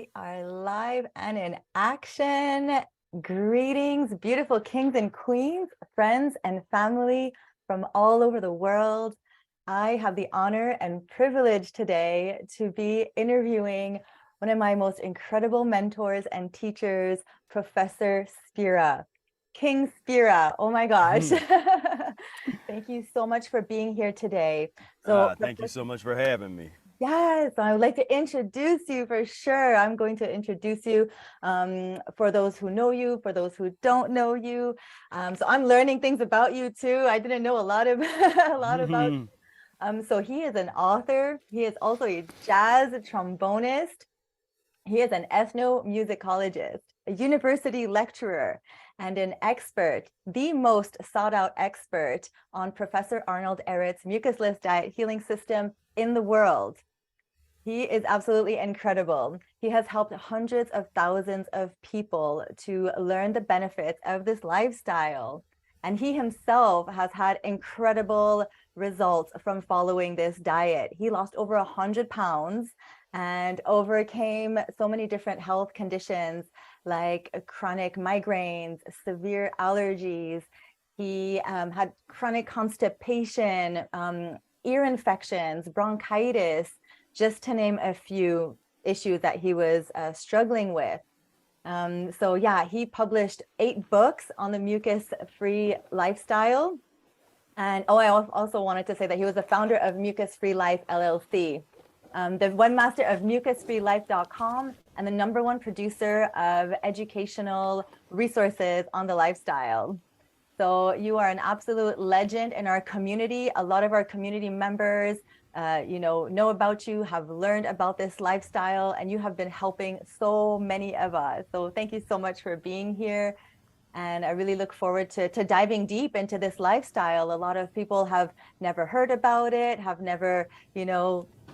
We are live and in action. Greetings, beautiful kings and queens, friends and family from all over the world. I have the honor and privilege today to be interviewing one of my most incredible mentors and teachers, Professor Spira. King Spira, oh my gosh. Thank you so much for being here today. Thank you so much for having me. Yes, I would like to introduce you for sure. I'm going to introduce you for those who know you, for those who don't know you. So I'm learning things about you too. I didn't know a lot of a lot about. So he is an author. He is also a jazz trombonist. He is an ethnomusicologist, a university lecturer, and an expert, the most sought out expert on Professor Arnold Ehret's Mucusless Diet Healing System in the world. He is absolutely incredible. He has helped hundreds of thousands of people to learn the benefits of this lifestyle. And he himself has had incredible results from following this diet. He lost over 100 pounds and overcame so many different health conditions like chronic migraines, severe allergies. He had chronic constipation, ear infections, bronchitis, just to name a few issues that he was struggling with. So yeah, he published 8 books on the mucus-free lifestyle. And I also wanted to say that he was the founder of Mucus-Free Life LLC, the one master of mucusfreelife.com, and the #1 producer of educational resources on the lifestyle. So you are an absolute legend in our community. A lot of our community members know about you, have learned about this lifestyle, and you have been helping so many of us. So thank you so much for being here. And I really look forward to diving deep into this lifestyle. A lot of people have never heard about it, have never,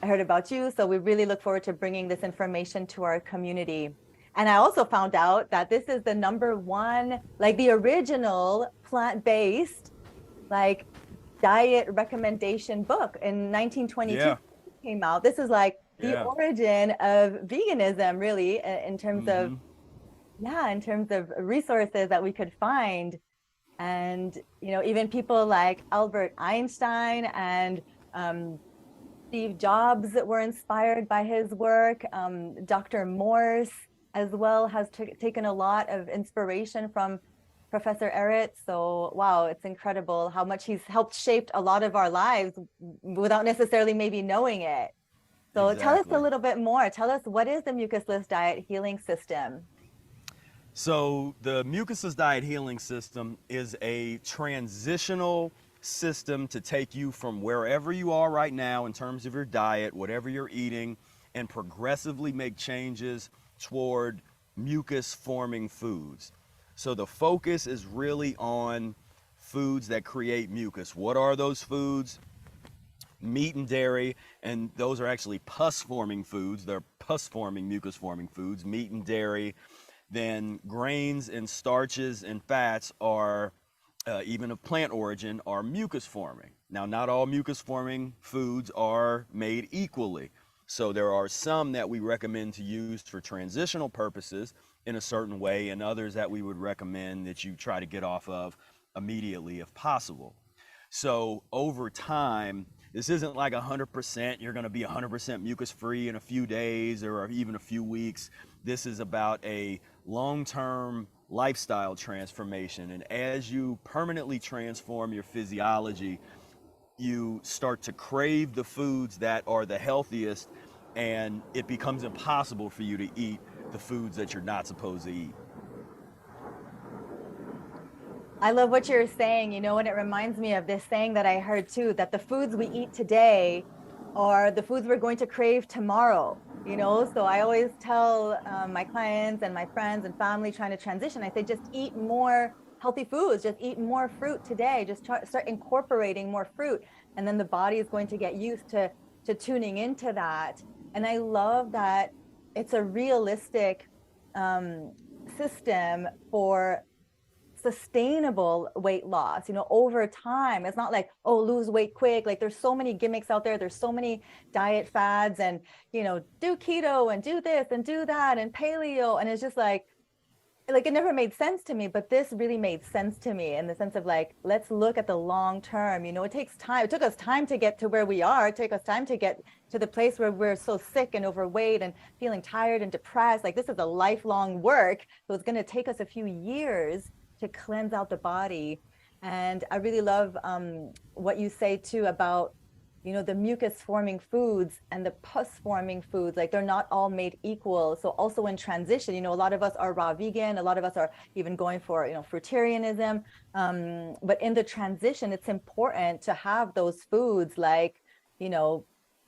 heard about you. So we really look forward to bringing this information to our community. And I also found out that this is the #1, like the original plant-based, like diet recommendation book in 1922 came out. This is like the origin of veganism, really, in terms of resources that we could find. And even people like Albert Einstein and Steve Jobs were inspired by his work. Dr. Morse as well has taken a lot of inspiration from Professor Ehret. So, wow, it's incredible how much he's helped shape a lot of our lives without necessarily maybe knowing it. So exactly. Tell us a little bit more. Tell us, what is the Mucusless Diet Healing System? So the Mucusless Diet Healing System is a transitional system to take you from wherever you are right now in terms of your diet, whatever you're eating, and progressively make changes toward mucus-forming foods. So the focus is really on foods that create mucus. What are those foods? Meat and dairy, and those are actually pus-forming foods. They're pus-forming, mucus-forming foods, meat and dairy. Then grains and starches and fats are, even of plant origin, are mucus-forming. Now, not all mucus-forming foods are made equally. So there are some that we recommend to use for transitional purposes in a certain way, and others that we would recommend that you try to get off of immediately if possible. So over time, this isn't like 100%, you're gonna be 100% mucus-free in a few days or even a few weeks. This is about a long-term lifestyle transformation. And as you permanently transform your physiology, you start to crave the foods that are the healthiest, and it becomes impossible for you to eat the foods that you're not supposed to eat. I love what you're saying, and it reminds me of this saying that I heard too, that the foods we eat today are the foods we're going to crave tomorrow. So I always tell my clients and my friends and family trying to transition, I say, just eat more healthy foods, just eat more fruit today, just start incorporating more fruit. And then the body is going to get used to tuning into that. And I love that it's a realistic system for sustainable weight loss, over time. It's not like, oh, lose weight quick. Like there's so many gimmicks out there. There's so many diet fads and, do keto and do this and do that and paleo. And it's just like it never made sense to me, but this really made sense to me in the sense of like, let's look at the long term. It takes time. It took us time to get to where we are. It took us time to get to the place where we're so sick and overweight and feeling tired and depressed. Like this is a lifelong work. So it's going to take us a few years to cleanse out the body. And I really love what you say too about the mucus forming foods and the pus forming foods, like they're not all made equal. So also in transition, a lot of us are raw vegan, a lot of us are even going for, fruitarianism. But in the transition, it's important to have those foods like,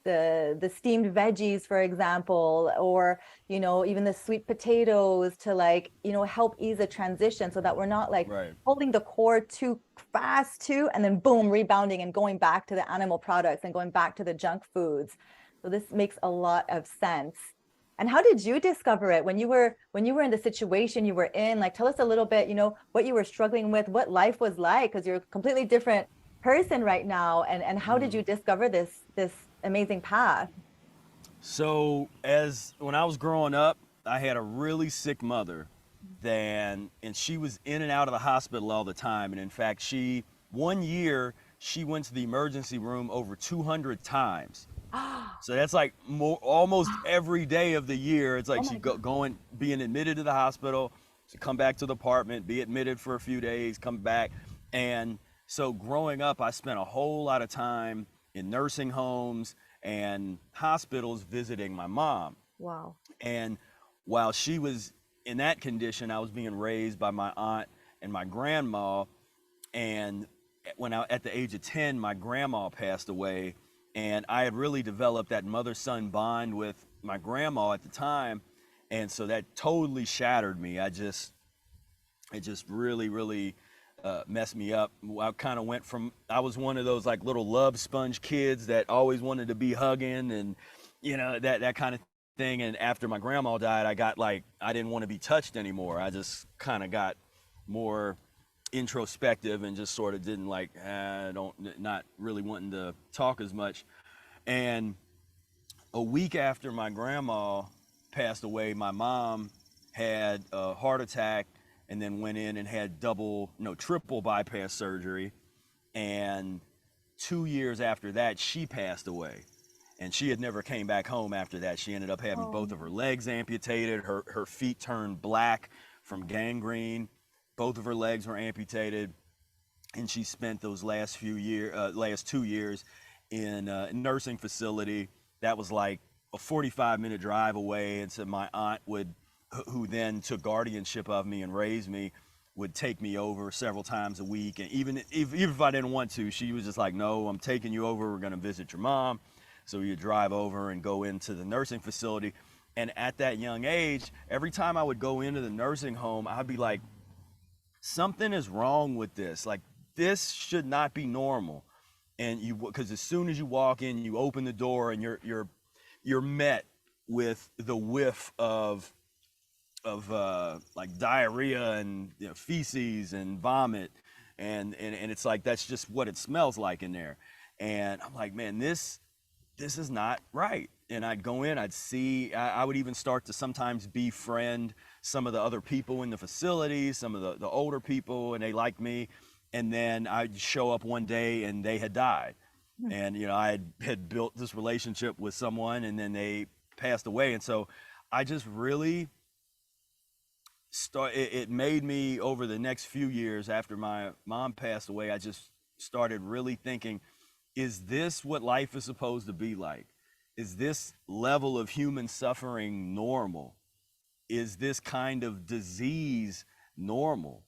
the steamed veggies, for example, or, even the sweet potatoes to like, help ease the transition so that we're not like holding the core too fast too, and then boom, rebounding and going back to the animal products and going back to the junk foods. So this makes a lot of sense. And how did you discover it when you were in the situation you were in? Like, tell us a little bit, what you were struggling with, what life was like, because you're a completely different person right now. And how did you discover this amazing path? So when I was growing up, I had a really sick mother, and she was in and out of the hospital all the time. And in fact, one year she went to the emergency room over 200 times. So that's like almost every day of the year. It's like being admitted to the hospital, to come back to the apartment, be admitted for a few days, come back. And so growing up, I spent a whole lot of time in nursing homes and hospitals visiting my mom. Wow. And while she was in that condition, I was being raised by my aunt and my grandma. And at the age of 10, my grandma passed away. And I had really developed that mother-son bond with my grandma at the time. And so that totally shattered me. It just really, really messed me up. I kind of went from, I was one of those like little love sponge kids that always wanted to be hugging and, that kind of thing. And after my grandma died, I got like, I didn't want to be touched anymore. I just kind of got more introspective and just sort of didn't like, not really wanting to talk as much. And a week after my grandma passed away, my mom had a heart attack and then went in and had triple bypass surgery. And 2 years after that, she passed away. And she had never came back home after that. She ended up having both of her legs amputated. Her feet turned black from gangrene. Both of her legs were amputated. And she spent those last 2 years in a nursing facility that was like a 45-minute drive away. And so my aunt who then took guardianship of me and raised me, would take me over several times a week. And even if I didn't want to, she was just like, no, I'm taking you over. We're going to visit your mom. So we would drive over and go into the nursing facility. And at that young age, every time I would go into the nursing home, I'd be like, something is wrong with this. Like, this should not be normal. And because as soon as you walk in, you open the door and you're met with the whiff of like diarrhea and feces and vomit, and it's like that's just what it smells like in there. And I'm like, man, this is not right. And I'd go in, I would even start to sometimes befriend some of the other people in the facility, some of the older people, and they liked me. And then I'd show up one day and they had died. And I had built this relationship with someone, and then they passed away. And so I just really it made me, over the next few years after my mom passed away, I just started really thinking, is this what life is supposed to be like? Is this level of human suffering normal? Is this kind of disease normal?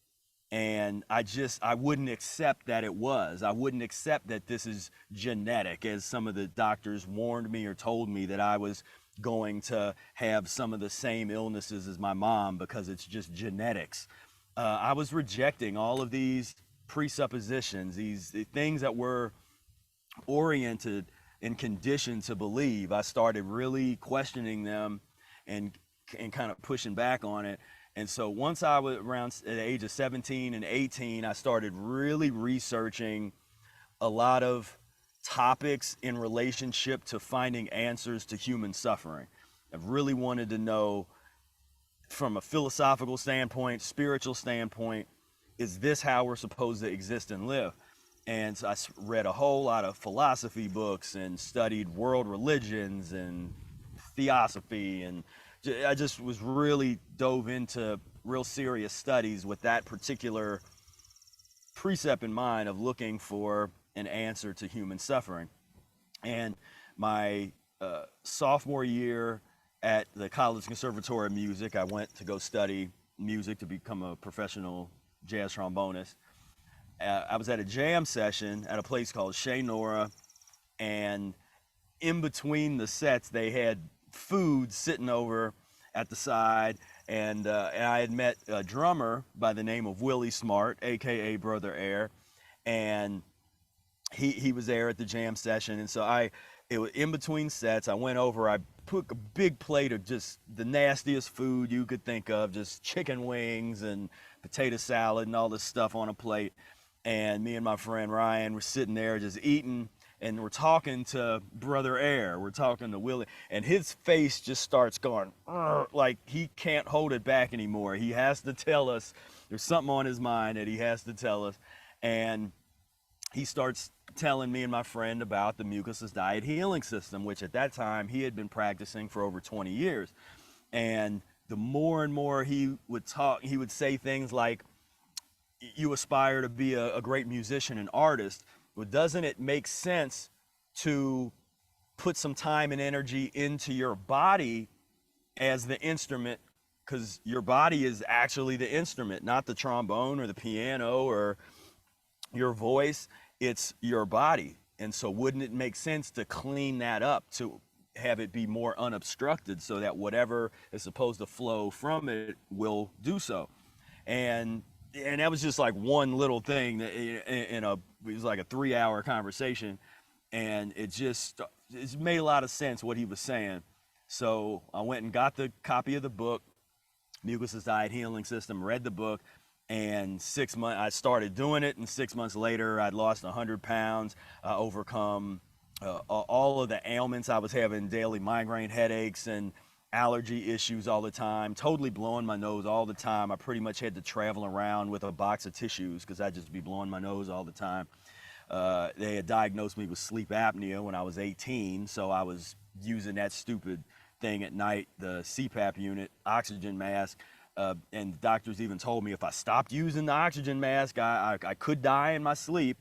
And I wouldn't accept that it was. I wouldn't accept that this is genetic, as some of the doctors warned me or told me that I was going to have some of the same illnesses as my mom because it's just genetics. I was rejecting all of these presuppositions, these things that were oriented and conditioned to believe. I started really questioning them and kind of pushing back on it. And so once I was around at the age of 17 and 18, I started really researching a lot of topics in relationship to finding answers to human suffering. I really wanted to know from a philosophical standpoint, spiritual standpoint, is this how we're supposed to exist and live? And so I read a whole lot of philosophy books and studied world religions and theosophy, and I just was really dove into real serious studies with that particular precept in mind of looking for an answer to human suffering. And my sophomore year at the College Conservatory of Music, I went to go study music to become a professional jazz trombonist. I was at a jam session at a place called Chez Nora, and in between the sets, they had food sitting over at the side, and I had met a drummer by the name of Willie Smart, aka Brother Air, and he was there at the jam session. And so it was in between sets. I went over, I put a big plate of just the nastiest food you could think of, just chicken wings and potato salad and all this stuff on a plate. And me and my friend Ryan were sitting there just eating, and we're talking to Brother Air. We're talking to Willie, and his face just starts going, like he can't hold it back anymore. He has to tell us, there's something on his mind that he has to tell us. And he starts telling me and my friend about the Mucusless Diet Healing System, which at that time he had been practicing for over 20 years. And the more and more he would talk, he would say things like, you aspire to be a great musician and artist, but doesn't it make sense to put some time and energy into your body as the instrument? Because your body is actually the instrument, not the trombone or the piano or your voice. It's your body. And so wouldn't it make sense to clean that up, to have it be more unobstructed so that whatever is supposed to flow from it will do so? And that was just like one little thing it was like a 3-hour conversation, and it made a lot of sense what he was saying. So I went and got the copy of the book, Mucusless Diet Healing System, read the book, and 6 months I started doing it, and 6 months later I'd lost 100 pounds, overcome all of the ailments I was having, daily migraine headaches and allergy issues all the time, totally blowing my nose all the time. I pretty much had to travel around with a box of tissues because I'd just be blowing my nose all the time. They had diagnosed me with sleep apnea when I was 18, so I was using that stupid thing at night, the CPAP unit, oxygen mask, and doctors even told me if I stopped using the oxygen mask, I could die in my sleep.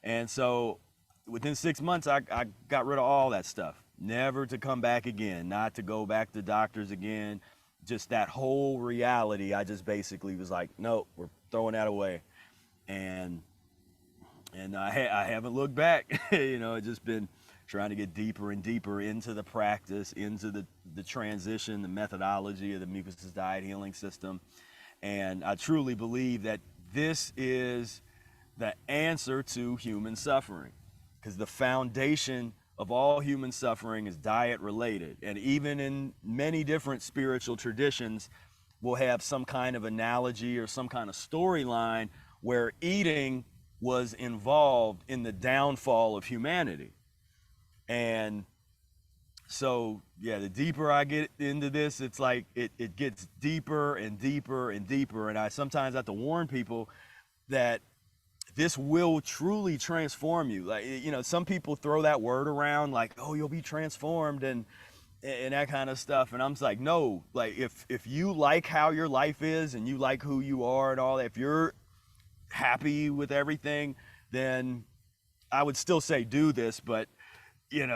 And so within 6 months, I got rid of all that stuff. Never to come back again, not to go back to doctors again. Just that whole reality, I just basically was like, nope, we're throwing that away. And I haven't looked back. It's just been trying to get deeper and deeper into the practice, into the transition, the methodology of the Mucusless Diet Healing System. And I truly believe that this is the answer to human suffering, because the foundation of all human suffering is diet related. And even in many different spiritual traditions, we'll have some kind of analogy or some kind of storyline where eating was involved in the downfall of humanity. And so, yeah, the deeper I get into this, it's like it gets deeper and deeper and deeper. And I sometimes have to warn people that this will truly transform you. Like, some people throw that word around like, oh, you'll be transformed and that kind of stuff. And I'm just like, no, like if you like how your life is and you like who you are and all that, if you're happy with everything, then I would still say do this. But you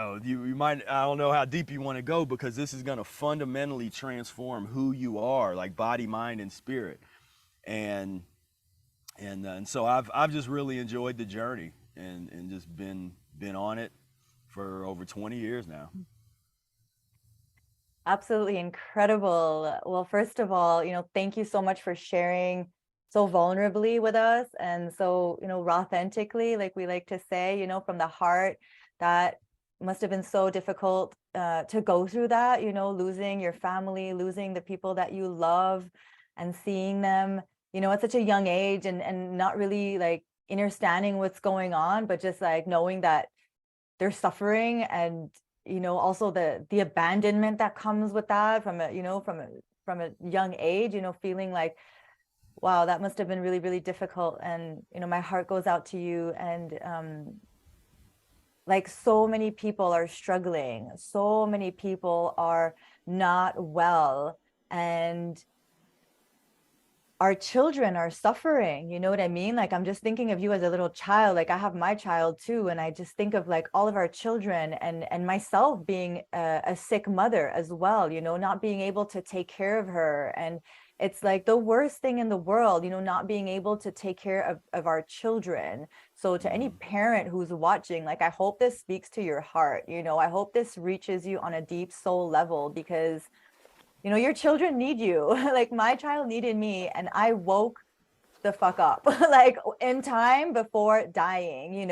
might, I don't know how deep you want to go, because this is going to fundamentally transform who you are, like body, mind, and spirit. And so I've just really enjoyed the journey and just been on it for over 20 years now. Absolutely incredible. Well, first of all, thank you so much for sharing so vulnerably with us, and so, authentically, like we like to say, from the heart. That must have been so difficult to go through that, losing your family, losing the people that you love, and seeing them, at such a young age, and not really like understanding what's going on, but just like knowing that they're suffering, and also the abandonment that comes with that from a young age, feeling like, wow, that must have been really, really difficult. And my heart goes out to you. And like, so many people are struggling, so many people are not well, and our children are suffering, you know what I mean? Like, I'm just thinking of you as a little child. Like, I have my child too, and I just think of like all of our children, and myself being a sick mother as well, not being able to take care of her. And it's like the worst thing in the world, not being able to take care of our children. So to any parent who's watching, like, I hope this speaks to your heart. I hope this reaches you on a deep soul level, because your children need you. Like, my child needed me, and I woke the fuck up like in time before dying,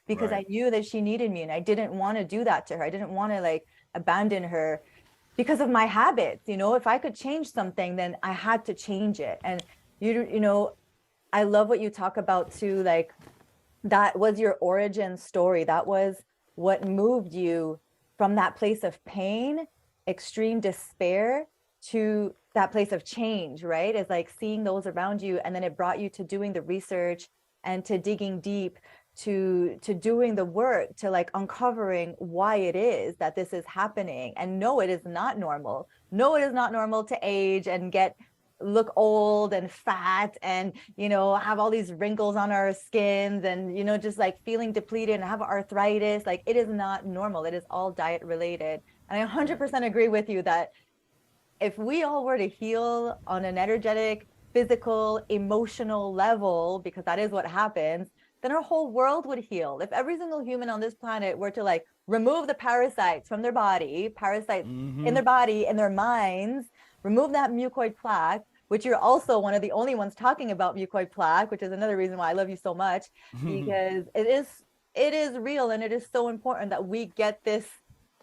because I knew that she needed me, and I didn't want to do that to her. I didn't want to like abandon her because of my habits. If I could change something, then I had to change it. And I love what you talk about too. Like, that was your origin story. That was what moved you from that place of pain, extreme despair, to that place of change, right? It's like seeing those around you, and then it brought you to doing the research and to digging deep, to doing the work, to like uncovering why it is that this is happening. And no, it is not normal. No, it is not normal to age and look old and fat, and have all these wrinkles on our skins, and just like feeling depleted and have arthritis. Like, it is not normal. It is all diet related. And I 100% agree with you that if we all were to heal on an energetic, physical, emotional level, because that is what happens, then our whole world would heal. If every single human on this planet were to like remove the parasites from their body, parasites in their body, in their minds, remove that mucoid plaque, which you're also one of the only ones talking about mucoid plaque, which is another reason why I love you so much, because it is real, and it is so important that we get this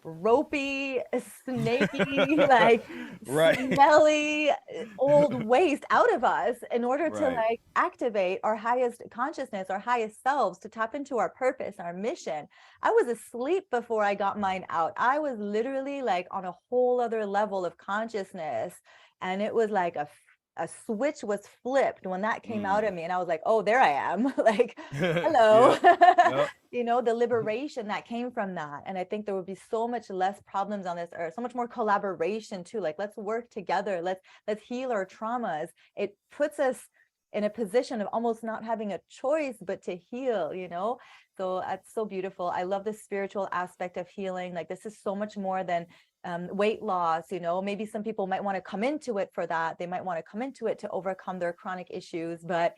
ropey, snaky, like smelly old waste out of us in order to like activate our highest consciousness, our highest selves, to tap into our purpose, our mission. I was asleep before I got mine out. I was literally like on a whole other level of consciousness, and it was like a switch was flipped when that came out of me, and I was like, oh, there I am. Like, hello. The liberation that came from that. And I think there would be so much less problems on this earth, so much more collaboration too. Like, let's work together, let's heal our traumas. It puts us in a position of almost not having a choice but to heal. So that's so beautiful. I love the spiritual aspect of healing. Like, this is so much more than weight loss. Maybe some people might want to come into it for that. They might want to come into it to overcome their chronic issues, but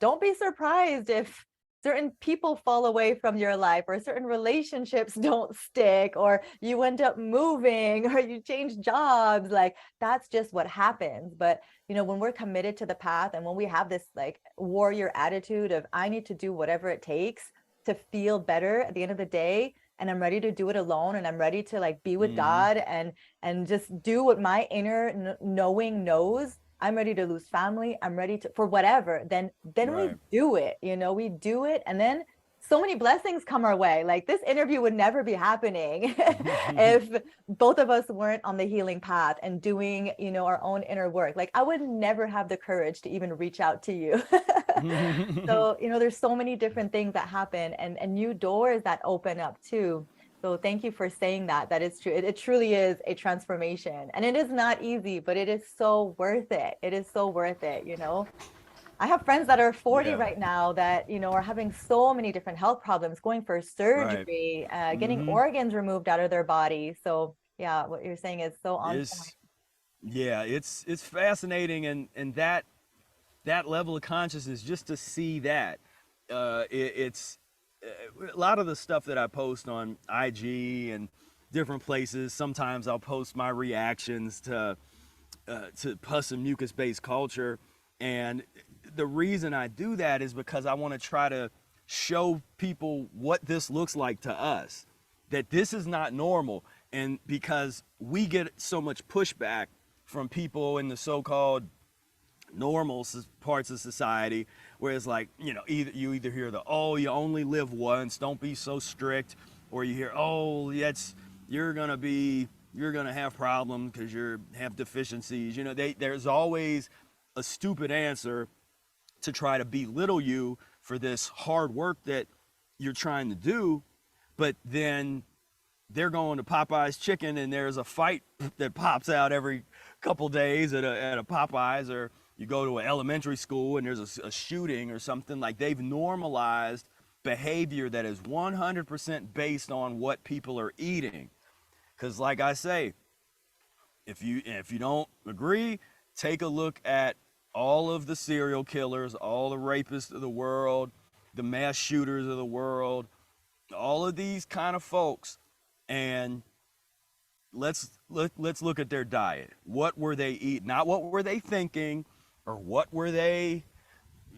don't be surprised if certain people fall away from your life, or certain relationships don't stick, or you end up moving, or you change jobs. Like, that's just what happens. But when we're committed to the path, and when we have this like warrior attitude of, I need to do whatever it takes to feel better at the end of the day, and I'm ready to do it alone, and I'm ready to like be with God, and just do what my inner knowing knows. I'm ready to lose family. I'm ready to, for whatever, then we do it, we do it. And then so many blessings come our way. Like, this interview would never be happening if both of us weren't on the healing path and doing, our own inner work. Like, I would never have the courage to even reach out to you. So, there's so many different things that happen, and new doors that open up too. So thank you for saying that. That is true. It truly is a transformation, and it is not easy, but it is so worth it. It is so worth it. I have friends that are 40 right now that, are having so many different health problems, going for surgery, getting organs removed out of their body. So yeah, what you're saying is so on point. Yeah, it's fascinating, and that level of consciousness, just to see that, it's a lot of the stuff that I post on IG and different places. Sometimes I'll post my reactions to pus and mucus based culture, and the reason I do that is because I want to try to show people what this looks like to us, that this is not normal. And because we get so much pushback from people in the so-called normal parts of society, where it's like, you either hear the, oh, you only live once, don't be so strict, or you hear, oh, you're gonna have problems because you have deficiencies. There's always a stupid answer to try to belittle you for this hard work that you're trying to do. But then they're going to Popeye's Chicken and there's a fight that pops out every couple days at a Popeye's, or you go to an elementary school and there's a shooting or something. Like, they've normalized behavior that is 100% based on what people are eating. Because like I say, if you don't agree, take a look at all of the serial killers, all the rapists of the world, the mass shooters of the world, all of these kind of folks, and let's look at their diet. What were they eating? Not what were they thinking, or what were they,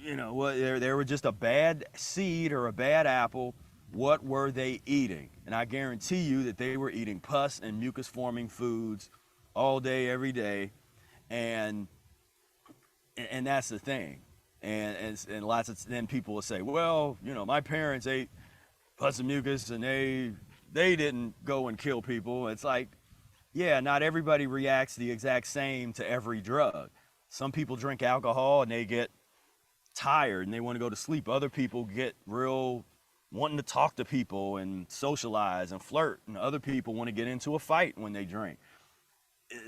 they were just a bad seed or a bad apple. What were they eating? And I guarantee you that they were eating pus and mucus forming foods all day, every day. And that's the thing. And lots of, then people will say, well, my parents ate pus and mucus and they didn't go and kill people. It's like, yeah, not everybody reacts the exact same to every drug. Some people drink alcohol and they get tired and they want to go to sleep. Other people get real wanting to talk to people and socialize and flirt, and other people want to get into a fight when they drink.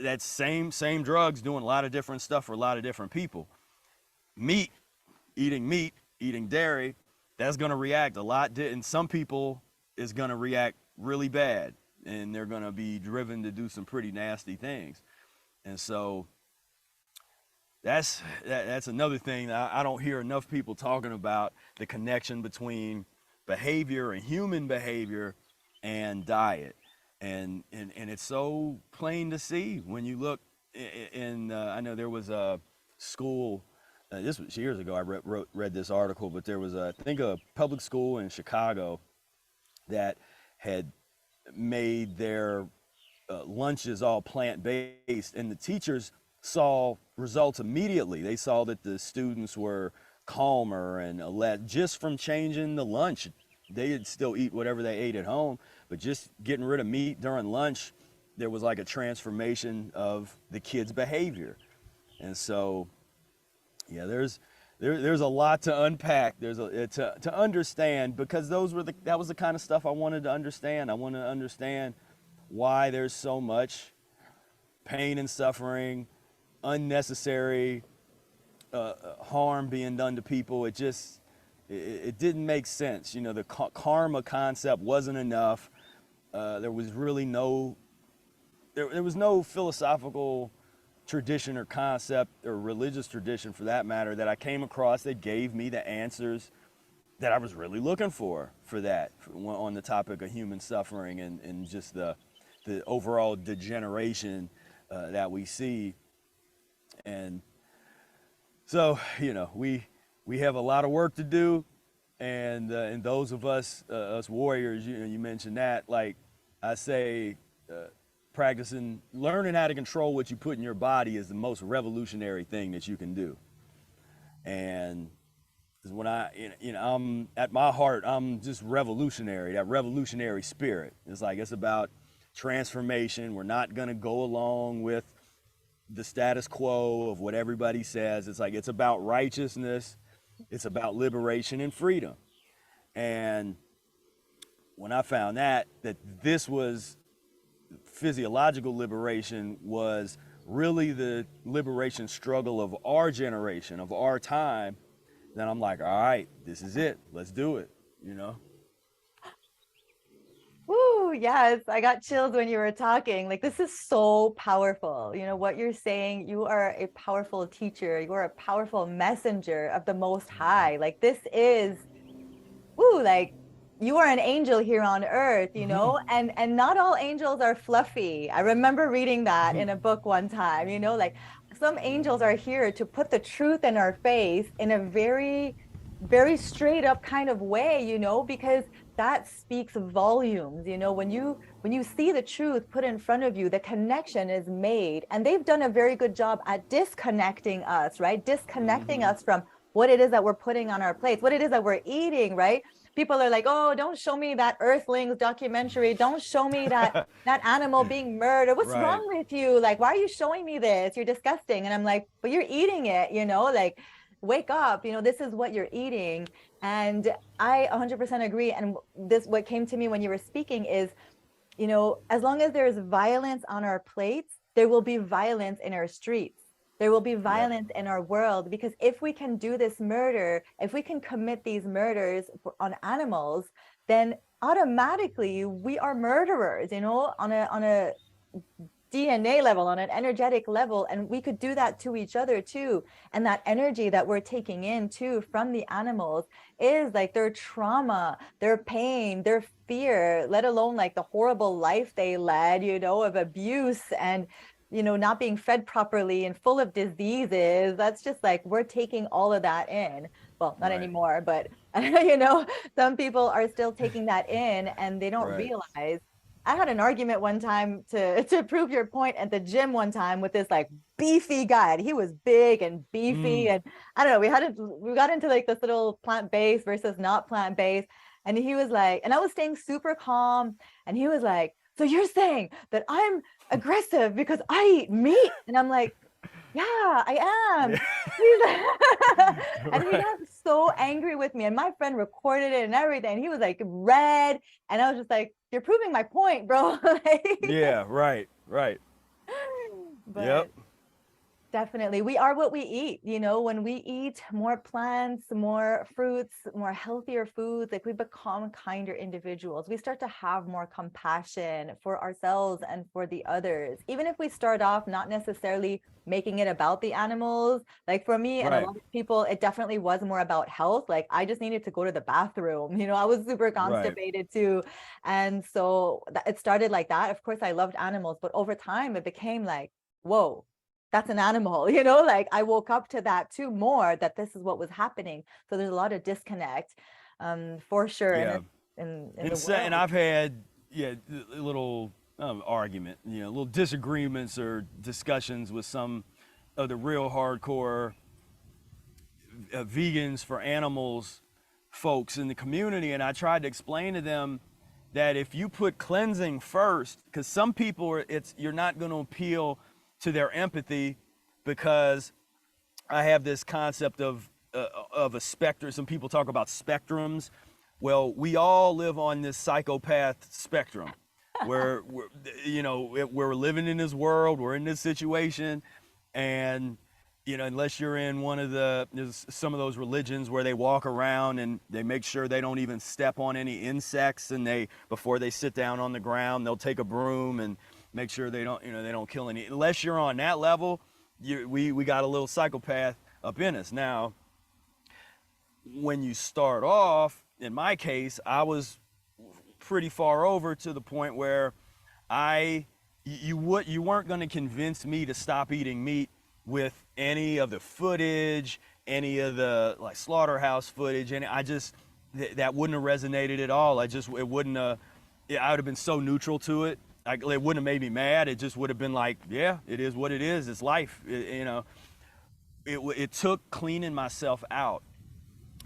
That's same drugs doing a lot of different stuff for a lot of different people. Eating dairy, that's going to react a lot, and some people is going to react really bad, and they're going to be driven to do some pretty nasty things. And so that's another thing that I don't hear enough people talking about, the connection between behavior and human behavior and diet. And it's so plain to see when you look in I know there was a school, this was years ago, I read this article, but there was I think a public school in Chicago that had made their lunches all plant-based, and the teachers saw results immediately. They saw that the students were calmer and just from changing the lunch. They'd still eat whatever they ate at home, but just getting rid of meat during lunch, there was like a transformation of the kids' behavior. And so, yeah, there's a lot to unpack. There's to understand, because that was the kind of stuff I wanted to understand. I wanted to understand why there's so much pain and suffering, unnecessary harm being done to people. It didn't make sense. The karma concept wasn't enough. There was really there was no philosophical tradition or concept, or religious tradition for that matter, that I came across that gave me the answers that I was really looking for that, on the topic of human suffering and just the overall degeneration that we see. And so, we have a lot of work to do, and those of us warriors, you mentioned that, like I say, learning how to control what you put in your body is the most revolutionary thing that you can do. And when I'm at my heart, I'm just revolutionary, that revolutionary spirit. It's about transformation. We're not going to go along with the status quo of what everybody says. It's about righteousness. It's about liberation and freedom. And when I found that this was physiological liberation, was really the liberation struggle of our generation, of our time, then I'm like, all right, this is it. Let's do it, Woo, yes, I got chills when you were talking. Like, this is so powerful. What you're saying, you are a powerful teacher. You are a powerful messenger of the Most High. Like, this is, woo, like, you are an angel here on earth, and not all angels are fluffy. I remember reading that in a book one time, like, some angels are here to put the truth in our face in a very, very straight up kind of way, because that speaks volumes. You know, when you see the truth put in front of you, the connection is made, and they've done a very good job at disconnecting us, right? Disconnecting us from what it is that we're putting on our plates, what it is that we're eating, right? People are like, oh, don't show me that Earthlings documentary, don't show me that animal being murdered. What's Right. wrong with you? Like, why are you showing me this? You're disgusting. And I'm like, but you're eating it, you know, like, wake up, you know, this is what you're eating. And I 100% agree. And this, what came to me when you were speaking is, you know, as long as there's violence on our plates, there will be violence in our streets. There will be Yep. violence in our world, because if we can do this murder, if we can commit these murders on animals, then automatically we are murderers, you know, on a DNA level, on an energetic level. And we could do that to each other too. And that energy that we're taking in too from the animals is like their trauma, their pain, their fear, let alone like the horrible life they led, you know, of abuse and, you know, not being fed properly and full of diseases. That's just like, we're taking all of that in. Well, not Right. anymore, but you know, some people are still taking that in and they don't Right. realize. I had an argument one time to prove your point at the gym one time with this like beefy guy. He was big and beefy, and I don't know, we got into like this little plant-based versus not plant-based, and he was like, and I was staying super calm, and he was like, so you're saying that I'm aggressive because I eat meat? And I'm like, yeah, I am. Yeah. And he Right. got so angry with me, and my friend recorded it and everything. And he was like red, and I was just like, "You're proving my point, bro." Like, Yeah. Right. Right. Yep. but definitely. We are what we eat. You know, when we eat more plants, more fruits, more healthier foods, like we become kinder individuals. We start to have more compassion for ourselves and for the others. Even if we start off not necessarily making it about the animals. Like for me and a Right. lot of people, it definitely was more about health. Like I just needed to go to the bathroom. You know, I was super Right. constipated too. And so it started like that. Of course, I loved animals, but over time it became like, whoa, that's an animal, you know, like I woke up to that too, more that this is what was happening. So there's a lot of disconnect, for sure, Yeah. in the And world. I've had, yeah, a little argument, you know, little disagreements or discussions with some of the real hardcore vegans for animals folks in the community, and I tried to explain to them that if you put cleansing first, because some people are, you're not going to appeal to their empathy, because I have this concept of a spectrum. Some people talk about spectrums. Well, we all live on this psychopath spectrum, where you know, we're living in this world, we're in this situation, and you know, unless you're in one of there's some of those religions where they walk around and they make sure they don't even step on any insects, and before they sit down on the ground, they'll take a broom and make sure they don't, you know, they don't kill any. Unless you're on that level, we got a little psychopath up in us. Now, when you start off, in my case, I was pretty far over to the point where you weren't going to convince me to stop eating meat with any of the footage, any of the like slaughterhouse footage, and that wouldn't have resonated at all. It wouldn't have. I would have been so neutral to it. It wouldn't have made me mad. It just would have been like, yeah, it is what it is. It's life. You know, it took cleaning myself out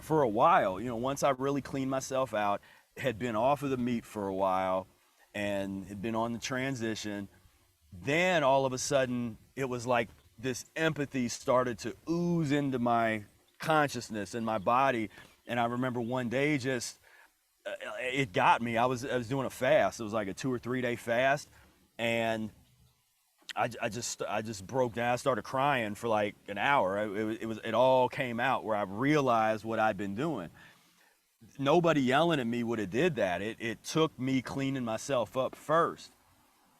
for a while. You know, once I really cleaned myself out, had been off of the meat for a while, and had been on the transition, then all of a sudden it was like this empathy started to ooze into my consciousness and my body. And I remember one day, just it got me. I was doing a fast. It was like a 2 or 3 day fast, and I just broke down. I started crying for like an hour. It all came out, where I realized what I'd been doing. Nobody yelling at me would have did that. It took me cleaning myself up first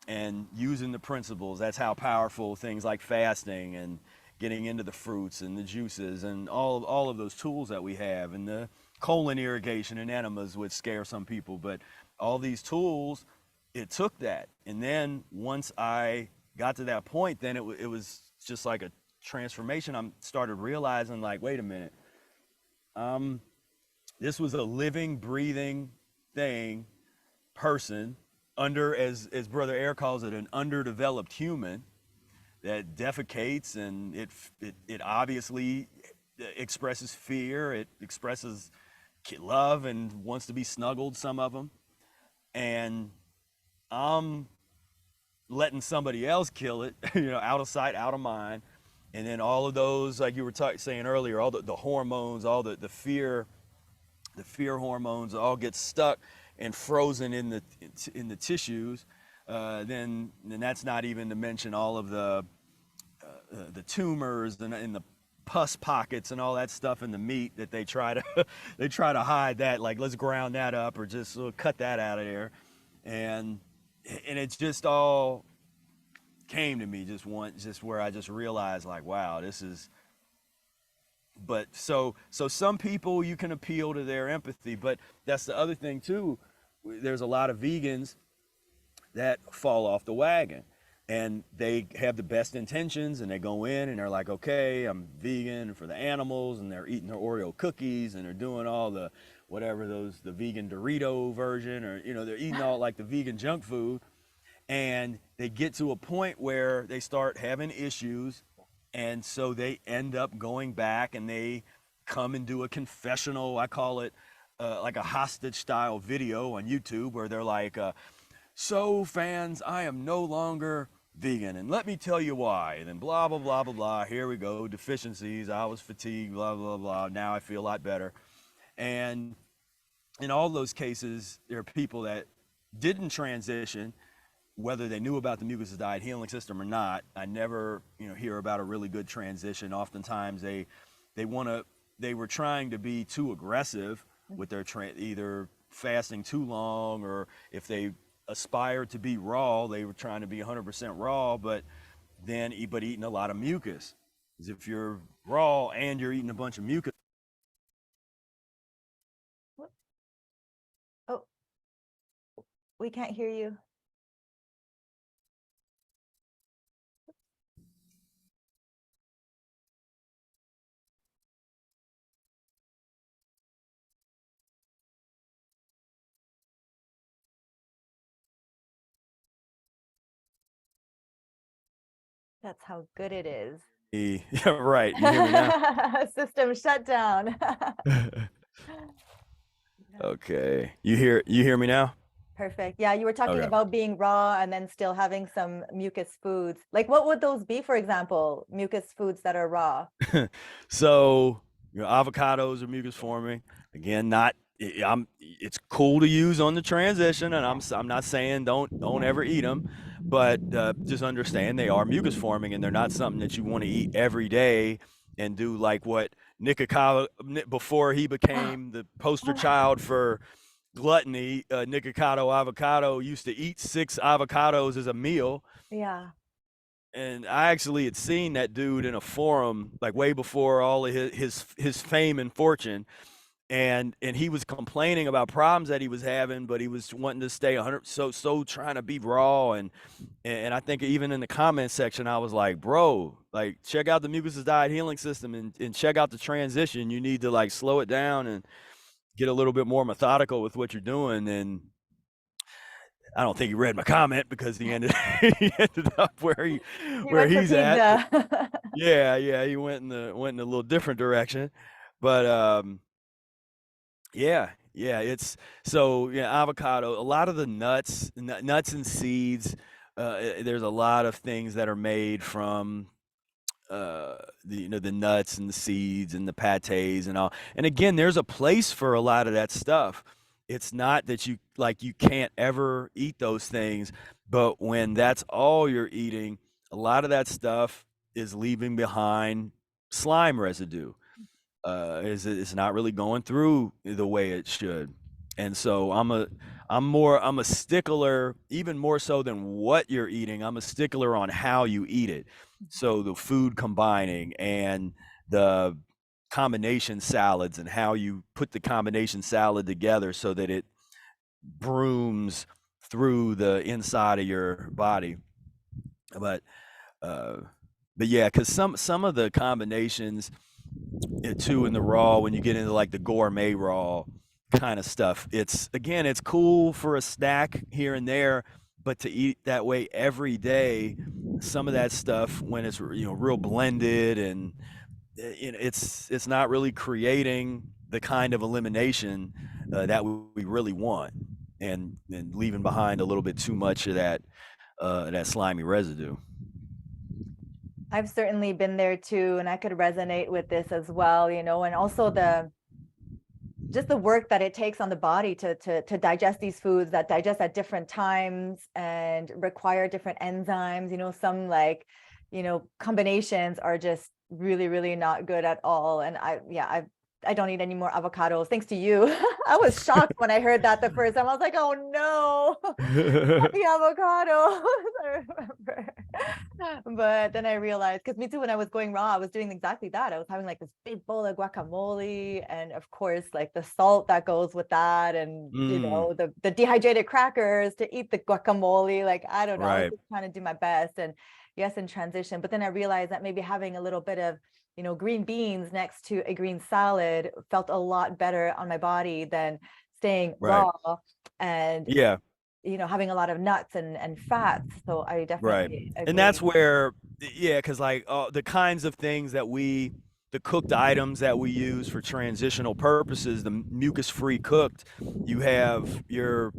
and using the principles. That's how powerful things like fasting and getting into the fruits and the juices and all of those tools that we have, and the colon irrigation and enemas would scare some people, but all these tools, it took that. And then once I got to that point, then it was just like a transformation. I started realizing, like, wait a minute, this was a living, breathing thing, person, under, as Brother Air calls it, an underdeveloped human that defecates, and it obviously expresses fear, it expresses love and wants to be snuggled, some of them. And I'm letting somebody else kill it, out of sight, out of mind. And then all of those, like you were saying earlier, all the hormones, all the fear hormones all get stuck and frozen in the tissues. Then that's not even to mention all of the tumors and the pus pockets and all that stuff in the meat that they try to they try to hide that, like, let's ground that up or just cut that out of there. And it's just all came to me just where I just realized, like, wow, this is. But so some people, you can appeal to their empathy, but that's the other thing too. There's a lot of vegans that fall off the wagon, and they have the best intentions, and they go in and they're like, okay, I'm vegan for the animals, and they're eating their Oreo cookies, and they're doing all the whatever the vegan Dorito version, or they're eating all like the vegan junk food. And they get to a point where they start having issues, and so they end up going back and they come and do a confessional. I call it like a hostage style video on YouTube, where they're like, so fans, I am no longer vegan, and let me tell you why. And then blah, blah, blah, blah, blah. Here we go. Deficiencies. I was fatigued, blah, blah, blah. Now I feel a lot better. And in all those cases, there are people that didn't transition, whether they knew about the Mucusless Diet Healing System or not. I never, hear about a really good transition. Oftentimes they were trying to be too aggressive with their either fasting too long, or if they aspired to be raw, they were trying to be 100% raw, but eating a lot of mucus. Because if you're raw and you're eating a bunch of mucus. Oh, we can't hear you. That's how good it is. Yeah, right. You hear me now? System shut down. Okay. You hear me now? Perfect. Yeah, you were talking Okay. about being raw and then still having some mucus foods. Like, what would those be, for example, mucus foods that are raw? So, avocados are mucus forming. Again, it's cool to use on the transition, and I'm not saying don't ever eat them, but just understand they are mucus forming, and they're not something that you want to eat every day and do like what Nikocado, before he became the poster child for gluttony. Nikocado avocado used to eat 6 avocados as a meal. Yeah. And I actually had seen that dude in a forum, like way before all of his fame and fortune, and he was complaining about problems that he was having, but he was wanting to stay 100, so trying to be raw. And I think even in the comment section, I was like, bro, like, check out the Mucusless Diet Healing System, and check out the transition. You need to, like, slow it down and get a little bit more methodical with what you're doing. And I don't think he read my comment, because he ended up where he's at. Yeah, he went in a little different direction. But yeah, it's so, avocado, a lot of the nuts and seeds. There's a lot of things that are made from the nuts and the seeds and the pates and all. And again, there's a place for a lot of that stuff. It's not that you can't ever eat those things, but when that's all you're eating, a lot of that stuff is leaving behind slime residue. It's not really going through the way it should. And so I'm a stickler, even more so than what you're eating. I'm a stickler on how you eat it. So the food combining and the combination salads, and how you put the combination salad together so that it brooms through the inside of your body. But yeah, because some of the combinations too in the raw, when you get into like the gourmet raw, kind of stuff. It's again, it's cool for a snack here and there, but to eat that way every day, some of that stuff when it's real blended and it's not really creating the kind of elimination that we really want, and leaving behind a little bit too much of that slimy residue. I've certainly been there too, and I could resonate with this as well, and also just the work that it takes on the body to digest these foods that digest at different times and require different enzymes. Some combinations are just really, really not good at all. And I don't eat any more avocados, thanks to you. I was shocked when I heard that the first time. I was like, oh no, not the avocados. I remember. But then I realized, because me too, when I was going raw, I was doing exactly that. I was having like this big bowl of guacamole, and of course, like the salt that goes with that, and the dehydrated crackers to eat the guacamole. Like, I don't know, I was Right. just trying to do my best. And yes, in transition. But then I realized that maybe having a little bit of green beans next to a green salad felt a lot better on my body than staying Right. raw and Yeah. having a lot of nuts and fats. So I Right. definitely And that's agree. where, yeah, because like the kinds of things the cooked items that we use for transitional purposes, the mucus-free cooked, you have your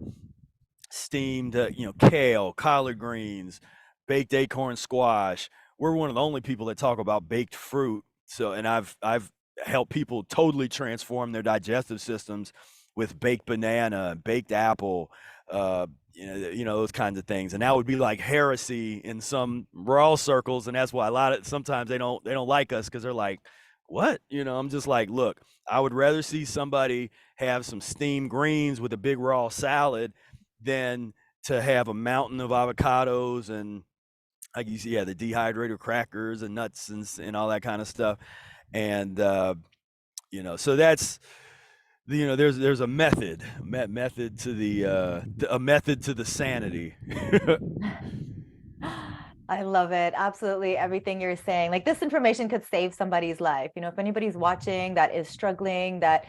steamed, kale, collard greens, baked acorn squash. We're one of the only people that talk about baked fruit. So, and I've helped people totally transform their digestive systems with baked banana, baked apple, uh, those kinds of things. And that would be like heresy in some raw circles, and that's why sometimes they don't like us because they're like, what? I'm just like, look, I would rather see somebody have some steamed greens with a big raw salad than to have a mountain of avocados and, like you see, yeah, the dehydrated crackers and nuts and all that kind of stuff. And so that's there's a method to a method to the sanity. I love it. Absolutely everything you're saying. Like, this information could save somebody's life. If anybody's watching that is struggling, that,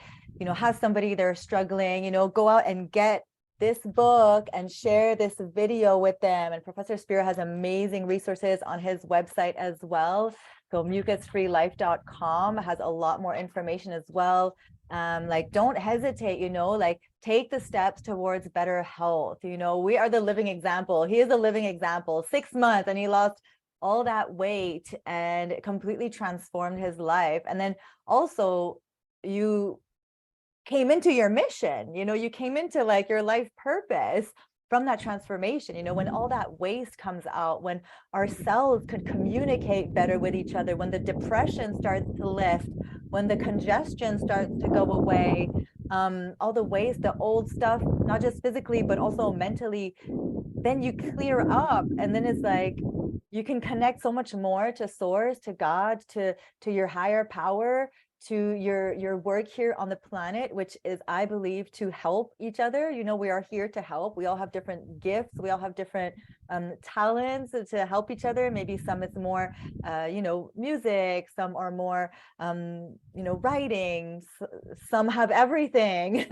has somebody they're struggling, go out and get this book and share this video with them. And Professor Spira has amazing resources on his website as well. So mucusfreelife.com has a lot more information as well. Like, don't hesitate, like, take the steps towards better health. We are the living example. He is a living example. 6 months and he lost all that weight and completely transformed his life. And then also, you came into your mission, you came into like your life purpose from that transformation. When all that waste comes out, when our cells could communicate better with each other, when the depression starts to lift, when the congestion starts to go away, all the waste, the old stuff, not just physically but also mentally, then you clear up. And then it's like you can connect so much more to source, to God, to your higher power, to your work here on the planet, which is, I believe, to help each other. We are here to help. We all have different gifts. We all have different talents to help each other. Maybe some it's more, music. Some are more, writing. Some have everything.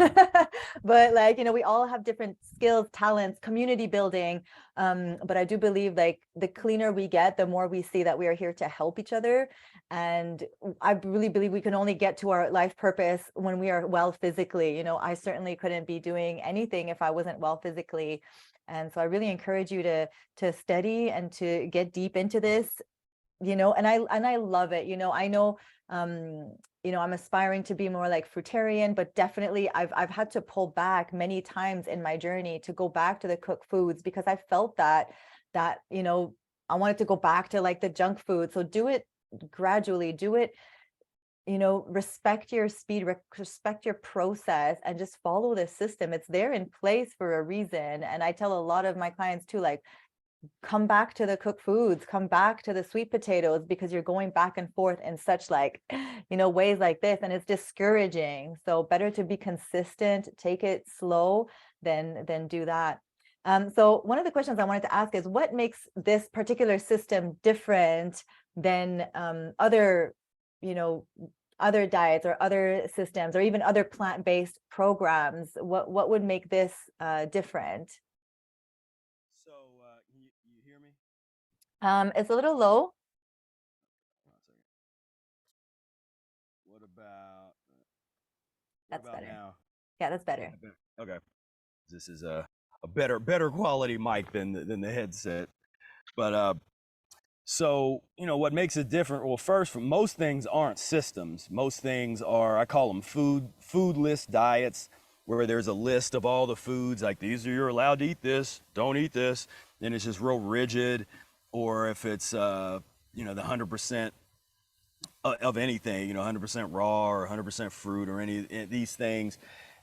But like, we all have different skills, talents, community building. But I do believe, like, the cleaner we get, the more we see that we are here to help each other. And I really believe we can only get to our life purpose when we are well physically. I certainly couldn't be doing anything if I wasn't well physically. And so I really encourage you to study and to get deep into this, and I love it. I know, I'm aspiring to be more like fruitarian, but definitely I've had to pull back many times in my journey to go back to the cooked foods, because I felt that I wanted to go back to like the junk food. So do it gradually, do it, respect your speed, respect your process, and just follow the system. It's there in place for a reason. And I tell a lot of my clients too, like, come back to the cooked foods, come back to the sweet potatoes, because you're going back and forth in such like, ways like this, and it's discouraging. So better to be consistent, take it slow than do that. So one of the questions I wanted to ask is, what makes this particular system different than other, other diets or other systems or even other plant-based programs? What would make this different? So, you hear me? It's a little low. Hold on a second. What about what That's about better. now? Yeah, that's Is better. that better? Okay. This is a better quality mic than the headset. But so what makes it different? Well, first, most things aren't systems. Most things are, I call them foodless diets, where there's a list of all the foods, like these are, you're allowed to eat this, don't eat this, and it's just real rigid. Or if it's the 100% of anything, 100% raw or 100% fruit or any of these things,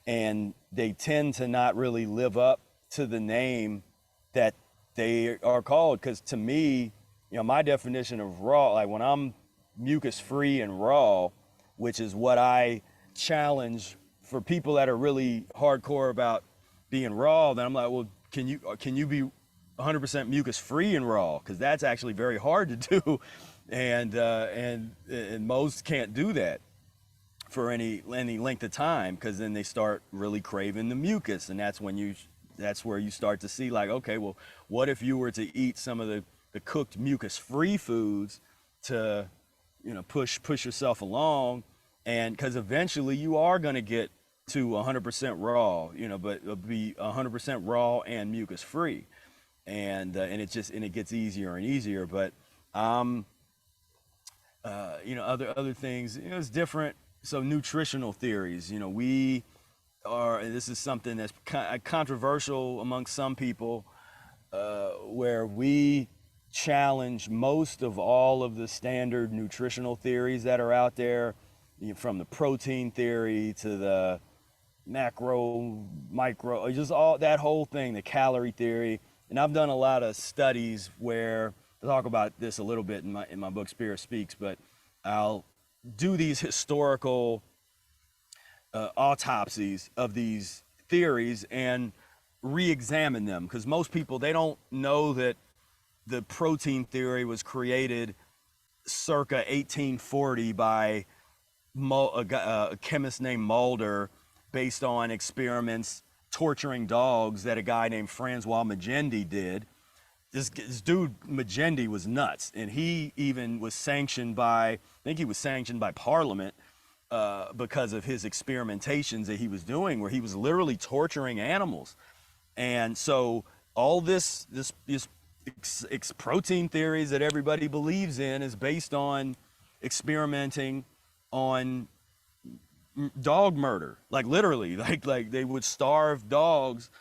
and they tend to not really live up to the name that they are called. Because to me, my definition of raw, like when I'm mucus free and raw, which is what I challenge for people that are really hardcore about being raw, then I'm like, well, can you be 100% mucus free and raw? Because that's actually very hard to do, and most can't do that for any length of time, because then they start really craving the mucus, and that's where you start to see, like, okay, well, what if you were to eat some of the cooked mucus free foods to push yourself along, and because eventually you are going to get to 100% raw, but it'll be 100% raw and mucus free, and it gets easier and easier. But other things, it's different. So nutritional theories, we are, and this is something that's controversial amongst some people, where we challenge most of all of the standard nutritional theories that are out there, from the protein theory to the macro, micro, just all that whole thing, the calorie theory. And I've done a lot of studies where I talk about this a little bit in my book Spira Speaks, but I'll do these historical autopsies of these theories and re-examine them, because most people, they don't know that the protein theory was created circa 1840 by a chemist named Mulder, based on experiments torturing dogs that a guy named Francois Magendie did. This dude Magendie was nuts, and he even was sanctioned by, I think he was sanctioned by Parliament, because of his experimentations that he was doing, where he was literally torturing animals. And so all this protein theories that everybody believes in is based on experimenting on dog murder, like literally, like they would starve dogs,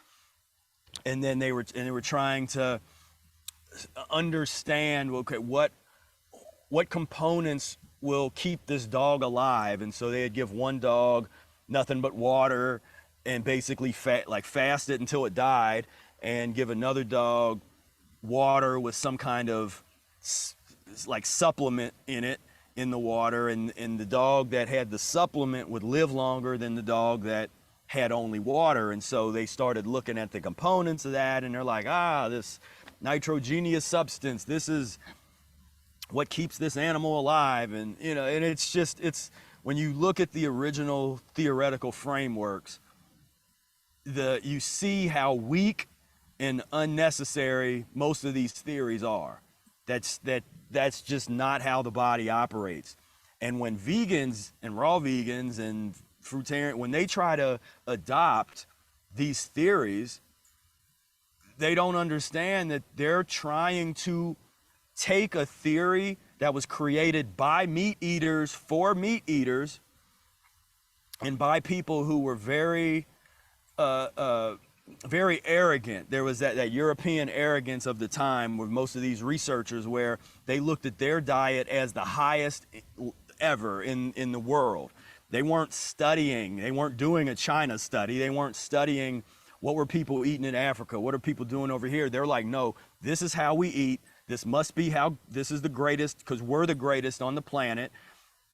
and then they were trying to understand, okay, what components will keep this dog alive. And so they'd give one dog nothing but water and basically fast it until it died, and give another dog water with some kind of like supplement in it, in the water, and the dog that had the supplement would live longer than the dog that had only water. And so they started looking at the components of that, and they're like, this nitrogenous substance, this is what keeps this animal alive. And and it's when you look at the original theoretical frameworks, you see how weak and unnecessary most of these theories are. That's just not how the body operates. And when vegans and raw vegans and fruitarian, when they try to adopt these theories, they don't understand that they're trying to take a theory that was created by meat eaters for meat eaters, and by people who were very very arrogant. There was that European arrogance of the time with most of these researchers, where they looked at their diet as the highest ever in the world. They weren't studying, they weren't doing a China study, they weren't studying what were people eating in Africa, what are people doing over here. They're like, no, this is how we eat, this must be how, this is the greatest, because we're the greatest on the planet.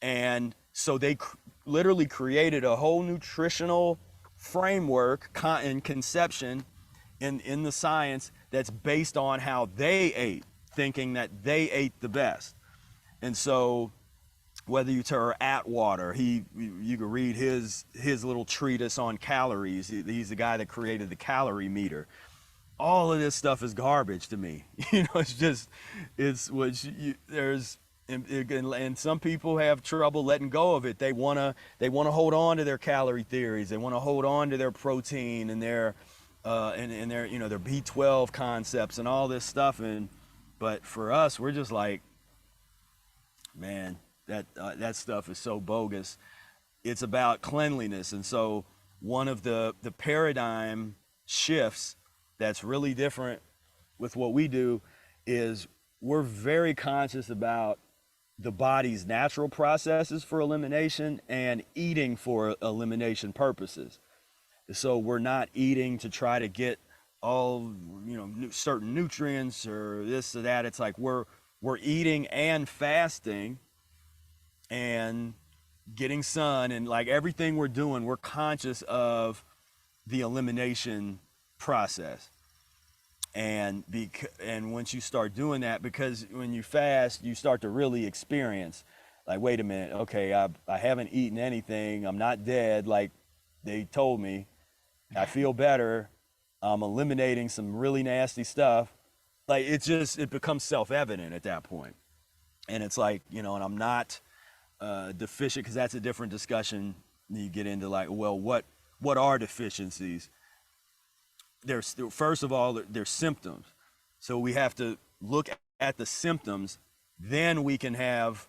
And so they literally created a whole nutritional framework and conception in the science that's based on how they ate, thinking that they ate the best. And so whether you turn Atwater, you can read his little treatise on calories. He's the guy that created the calorie meter. All of this stuff is garbage to me. It's just, it's what there's, and some people have trouble letting go of it. They wanna hold on to their calorie theories. They want to hold on to their protein and their and their their B12 concepts and all this stuff. But for us, we're just like, man, that stuff is so bogus. It's about cleanliness. And so one of the paradigm shifts that's really different with what we do is we're very conscious about the body's natural processes for elimination and eating for elimination purposes. So we're not eating to try to get all certain nutrients or this or that. It's like we're eating and fasting and getting sun, and like everything we're doing, we're conscious of the elimination process. And once you start doing that, because when you fast, you start to really experience, like, wait a minute, okay, I haven't eaten anything, I'm not dead like they told me, I feel better, I'm eliminating some really nasty stuff. Like, it becomes self-evident at that point. And it's like, and I'm not deficient, because that's a different discussion. You get into like, well, what are deficiencies? There's, first of all, there's symptoms. So we have to look at the symptoms, then we can have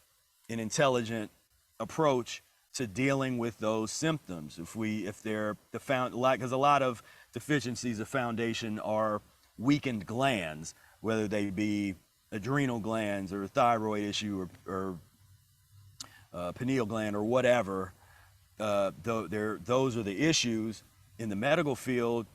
an intelligent approach to dealing with those symptoms. If they're because a lot of deficiencies of foundation are weakened glands, whether they be adrenal glands or a thyroid issue or pineal gland or whatever. Those are the issues. In the medical field,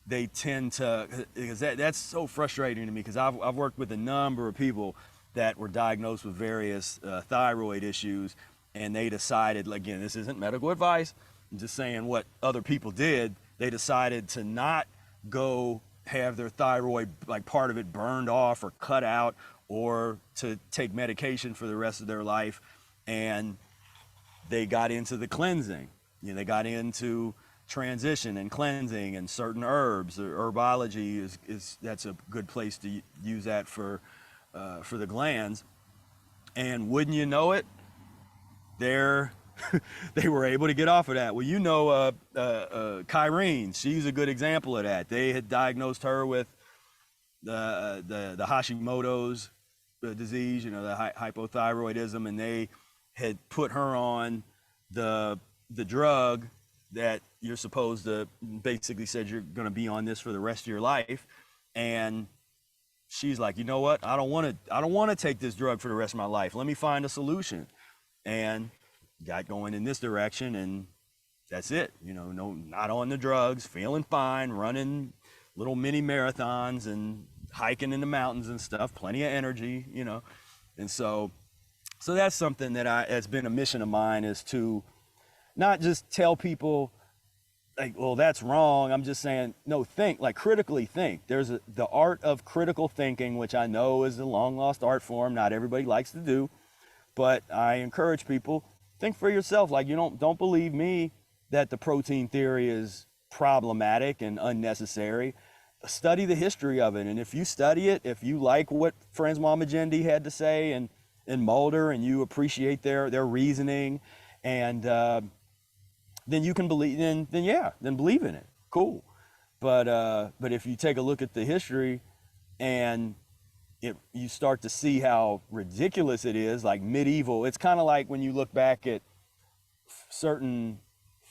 they tend to, because that's so frustrating to me, because I've worked with a number of people that were diagnosed with various thyroid issues, and they decided, again, this isn't medical advice, I'm just saying what other people did. They decided to not go have their thyroid, like part of it, burned off or cut out, or to take medication for the rest of their life. And they got into the cleansing. They got into transition and cleansing and certain herbs. Herbology that's a good place to use that for the glands. And wouldn't you know it, they were able to get off of that. Well, Kyrene, she's a good example of that. They had diagnosed her with the Hashimoto's disease, the hypothyroidism, and they had put her on the drug that you're supposed to, basically said you're going to be on this for the rest of your life. And she's like, you know what? I don't want to take this drug for the rest of my life. Let me find a solution. And got going in this direction, and that's it. Not on the drugs, feeling fine, running little mini marathons and hiking in the mountains and stuff, plenty of energy, And so that's something that has been a mission of mine, is to not just tell people like, well, that's wrong. I'm just saying, no, critically think. There's the art of critical thinking, which I know is a long lost art form. Not everybody likes to do, but I encourage people, think for yourself. Like, you don't believe me that the protein theory is problematic and unnecessary. Study the history of it. And if you study it, if you like what Francois Magendie had to say and Mulder, and you appreciate their reasoning, and then you can believe, then believe in it. Cool. But if you take a look at the history and you start to see how ridiculous it is, like medieval, it's kind of like when you look back at certain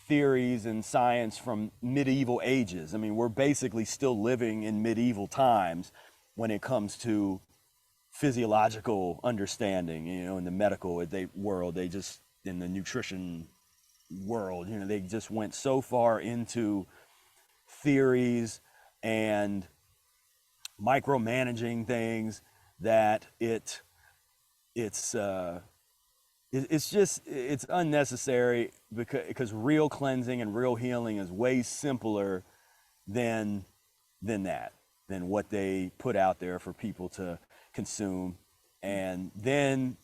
theories and science from medieval ages. I mean, we're basically still living in medieval times when it comes to physiological understanding, in the medical world, they just, in the nutrition world, they just went so far into theories and micromanaging things that it's unnecessary, because real cleansing and real healing is way simpler than what they put out there for people to consume. And then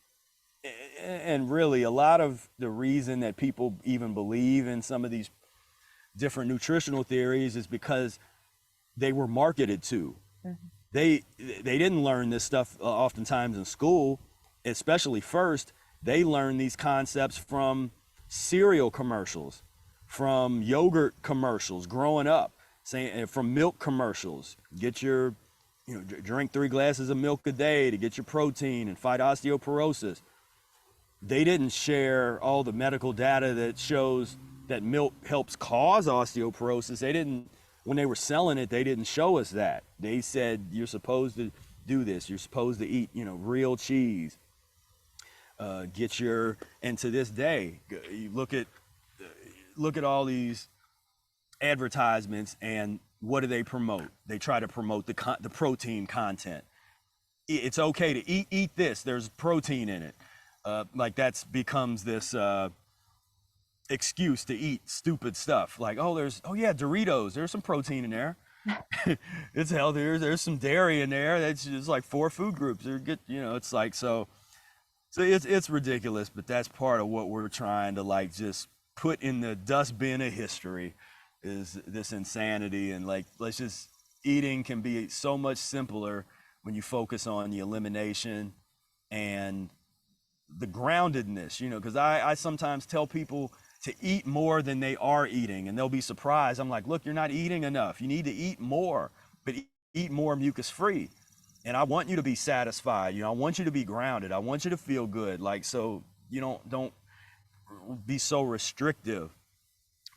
And really, a lot of the reason that people even believe in some of these different nutritional theories is because they were marketed to. Mhm. They didn't learn this stuff oftentimes in school, especially first. They learned these concepts from cereal commercials, from yogurt commercials growing up, saying from milk commercials. Get your, drink 3 glasses of milk a day to get your protein and fight osteoporosis. They didn't share all the medical data that shows that milk helps cause osteoporosis. They didn't, when they were selling it, they didn't show us that. They said, you're supposed to do this. You're supposed to eat, real cheese. And to this day, you look at all these advertisements, and what do they promote? They try to promote the protein content. It's okay to eat this. There's protein in it. Like that's becomes this excuse to eat stupid stuff. Like, oh yeah, Doritos. There's some protein in there. It's healthier. There's some dairy in there. That's just like 4 food groups. They're good. It's like so it's ridiculous. But that's part of what we're trying to like just put in the dustbin of history, is this insanity. And like, let's just, eating can be so much simpler when you focus on the elimination and the groundedness, because I sometimes tell people to eat more than they are eating, and they'll be surprised. I'm like, look, you're not eating enough. You need to eat more, but eat more mucus free. And I want you to be satisfied. I want you to be grounded. I want you to feel good. Like, so you don't be so restrictive,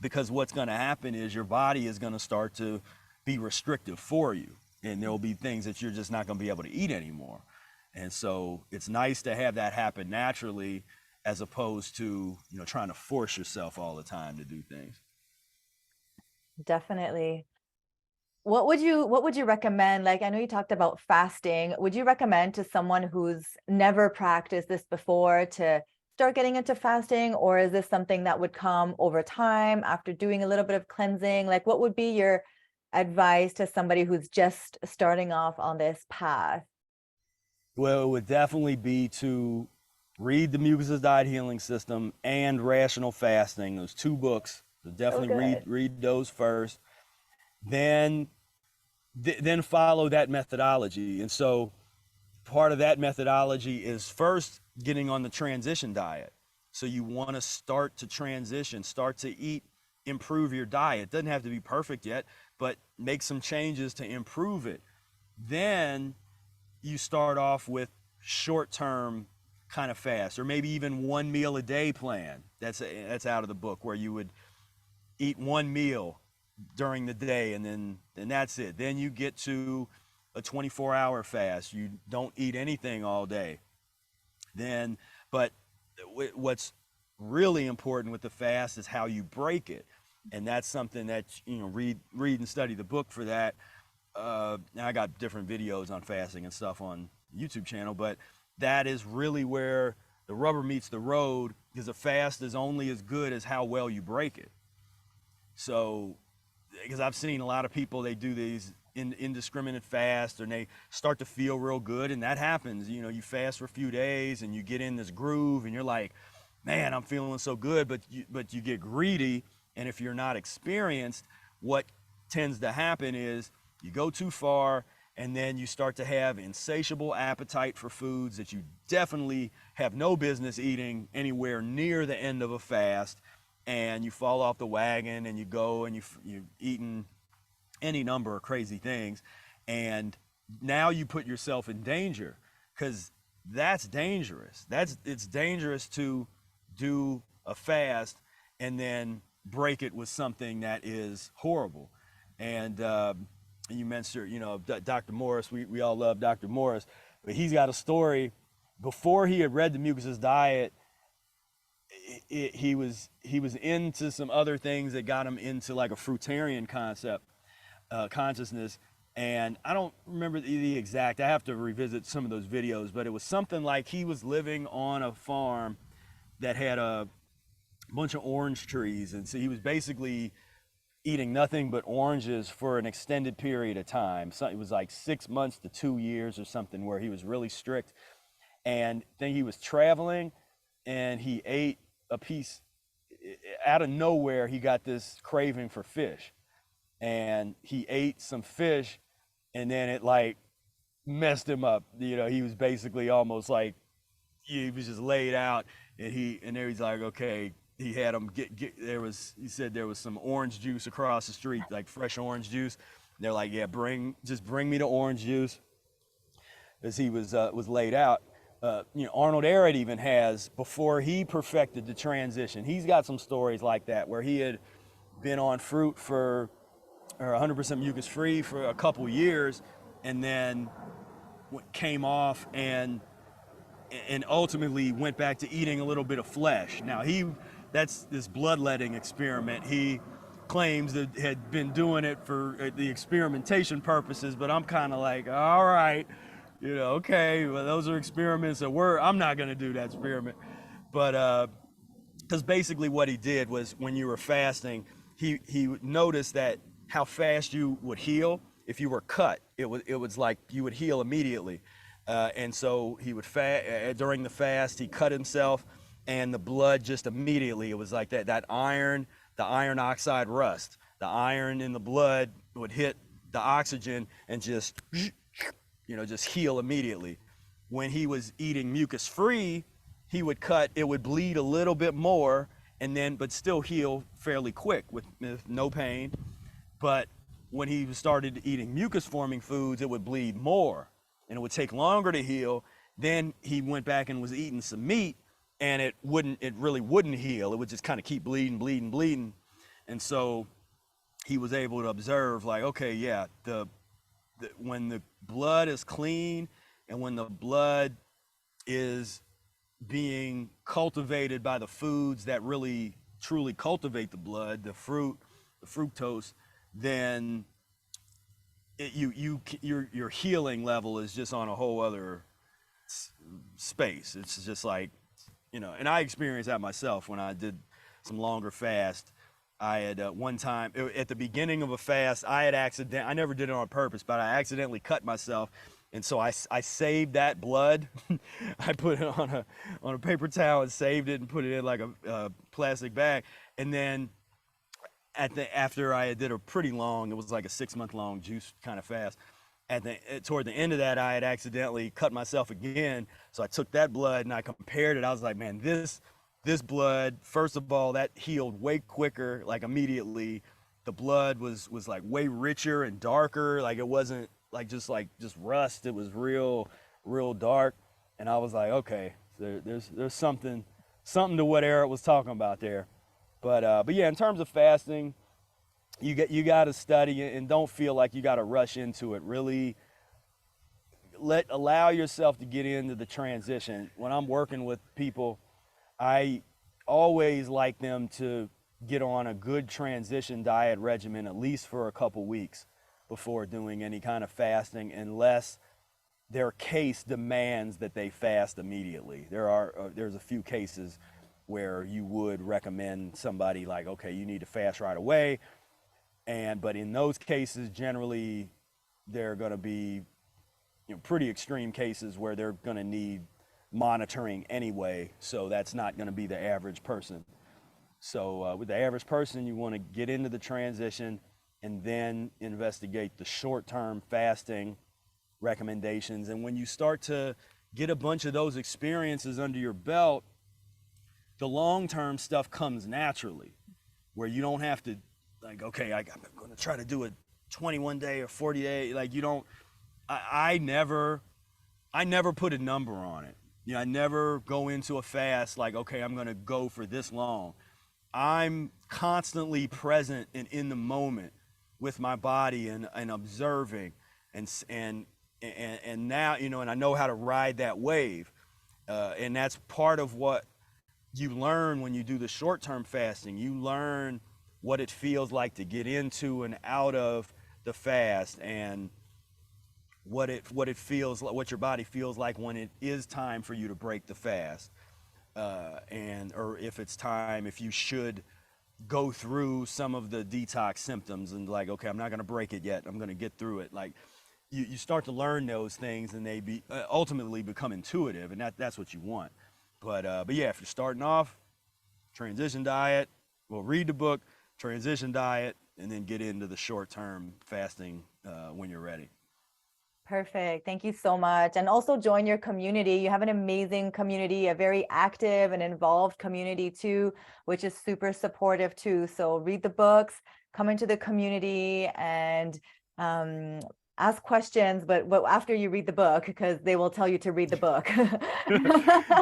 because what's going to happen is your body is going to start to be restrictive for you, and there'll be things that you're just not going to be able to eat anymore. And so it's nice to have that happen naturally, as opposed to, trying to force yourself all the time to do things. Definitely. What would you recommend? Like, I know you talked about fasting. Would you recommend to someone who's never practiced this before to start getting into fasting, or is this something that would come over time after doing a little bit of cleansing? Like, what would be your advice to somebody who's just starting off on this path? Well, it would definitely be to read the Mucusless Diet Healing System and Rational Fasting, those 2 books. So definitely read those first. Then follow that methodology. And so part of that methodology is first getting on the transition diet. So you want to start to transition, start to eat, improve your diet. It doesn't have to be perfect yet, but make some changes to improve it. Then you start off with short-term kind of fast, or maybe even 1 meal a day plan. That's out of the book, where you would eat 1 meal during the day, and that's it. Then you get to a 24-hour fast. You don't eat anything all day. But what's really important with the fast is how you break it, and that's something that read and study the book for that. Now I got different videos on fasting and stuff on YouTube channel, but that is really where the rubber meets the road, because a fast is only as good as how well you break it. So, because I've seen a lot of people, they do these indiscriminate fasts, and they start to feel real good, and that happens. You fast for a few days and you get in this groove, and you're like, man, I'm feeling so good, but you get greedy, and if you're not experienced, what tends to happen is you go too far, and then you start to have insatiable appetite for foods that you definitely have no business eating anywhere near the end of a fast, and you fall off the wagon, and you go and you've eaten any number of crazy things, and now you put yourself in danger, because that's dangerous. It's dangerous to do a fast and then break it with something that is horrible. And you mentioned, Dr. Morris. We all love Dr. Morris, but he's got a story. Before he had read the Mucusless Diet, he was into some other things that got him into like a fruitarian consciousness. And I don't remember the exact. I have to revisit some of those videos, but it was something like he was living on a farm that had a bunch of orange trees, and so he was basically eating nothing but oranges for an extended period of time. So it was like 6 months to 2 years or something, where he was really strict. And then he was traveling, and he ate a piece. Out of nowhere, he got this craving for fish, and he ate some fish, and then it like messed him up. You know, he was basically almost like he was just laid out, and there he's like, okay. He had him get there was he said there was some orange juice across the street, like fresh orange juice. And they're like, yeah, just bring me the orange juice, as he was laid out. You know, Arnold Ehret even has, before he perfected the transition, he's got some stories like that where he had been on fruit for, or 100% mucus free for a couple years, and then came off and ultimately went back to eating a little bit of flesh. Now that's this bloodletting experiment. He claims that had been doing it for the experimentation purposes, but I'm kind of like, all right, you know, okay, well, those are experiments that I'm not going to do that experiment. But because basically what he did was, when you were fasting, he noticed that how fast you would heal if you were cut. It was like you would heal immediately. And so he would during the fast, he cut himself, and the blood just immediately, it was like that iron, the iron oxide rust. The iron in the blood would hit the oxygen and just, you know, just heal immediately. When he was eating mucus free, he would cut, it would bleed a little bit more, and then, but still heal fairly quick with no pain. But when he started eating mucus forming foods, it would bleed more, and it would take longer to heal. Then he went back and was eating some meat, and it really wouldn't heal. It would just kind of keep bleeding. And so he was able to observe, like, okay, yeah, when the blood is clean, and when the blood is being cultivated by the foods that really truly cultivate the blood, the fructose, then your healing level is just on a whole other space. It's just like, you know, and I experienced that myself when I did some longer fast. I had one time at the beginning of a fast, I never did it on purpose, but I accidentally cut myself. And so I saved that blood. I put it on a paper towel and saved it and put it in like a plastic bag. And then after I did a pretty long, it was like a 6-month long juice kind of fast. Toward the end of that, I had accidentally cut myself again. So I took that blood and I compared it. I was like, man, this blood, first of all, that healed way quicker, like immediately. The blood was like way richer and darker. Like it wasn't just rust. It was real dark. And I was like, okay, there's something to what Eric was talking about there. But yeah, in terms of fasting, you got to study and don't feel like you got to rush into it. Really allow yourself to get into the transition. When I'm working with people, I always like them to get on a good transition diet regimen, at least for a couple weeks before doing any kind of fasting, unless their case demands that they fast immediately. There's a few cases where you would recommend somebody like, okay, you need to fast right away. But in those cases, generally, they're going to be, you know, pretty extreme cases where they're going to need monitoring anyway. So that's not going to be the average person. So with the average person, you want to get into the transition and then investigate the short-term fasting recommendations. And when you start to get a bunch of those experiences under your belt, the long-term stuff comes naturally, where you don't have to, like, okay, I'm going to try to do a 21-day or 40-day. Like, you don't. I never put a number on it. You know, I never go into a fast like, okay, I'm going to go for this long. I'm constantly present and in the moment with my body and observing and now, you know, and I know how to ride that wave. And that's part of what you learn when you do the short-term fasting. You learn what it feels like to get into and out of the fast, and what it feels like, what your body feels like when it is time for you to break the fast, or if you should go through some of the detox symptoms and like, okay, I'm not going to break it yet. I'm going to get through it. Like you start to learn those things, and they ultimately become intuitive, and that's what you want. But yeah, if you're starting off, transition diet, well, read the book, transition diet, and then get into the short-term fasting when you're ready. Perfect. Thank you so much. And also join your community. You have an amazing community, a very active and involved community too, which is super supportive too. So read the books, come into the community, and ask questions, but after you read the book, because they will tell you to read the book.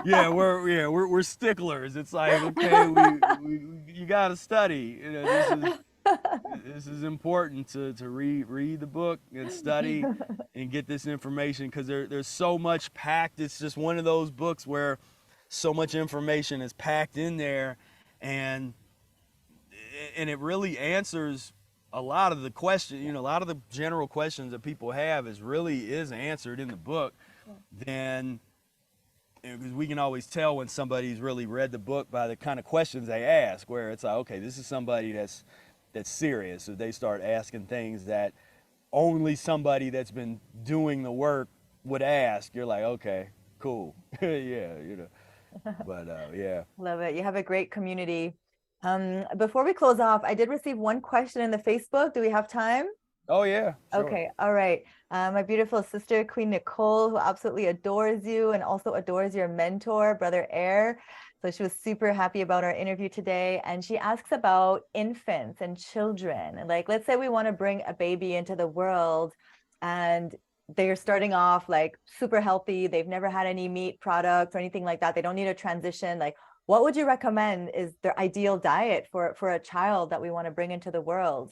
Yeah, we're sticklers. It's like, okay, you got to study. You know, this is important to read the book and study and get this information, because there's so much packed. It's just one of those books where so much information is packed in there, and it really answers a lot of the questions. You know, a lot of the general questions that people have is answered in the book. Then, because we can always tell when somebody's really read the book by the kind of questions they ask, where it's like, okay, this is somebody that's serious. So they start asking things that only somebody that's been doing the work would ask. You're like, okay, cool. Yeah, you know. But yeah. Love it. You have a great community. Before we close off, I did receive one question in the Facebook. Do we have time? Oh yeah, sure. Okay, all right. My beautiful sister, Queen Nicole, who absolutely adores you and also adores your mentor, Brother Air. So she was super happy about our interview today. And she asks about infants and children. Like, let's say we want to bring a baby into the world and they're starting off like super healthy. They've never had any meat products or anything like that. They don't need a transition. Like, what would you recommend is their ideal diet for a child that we want to bring into the world?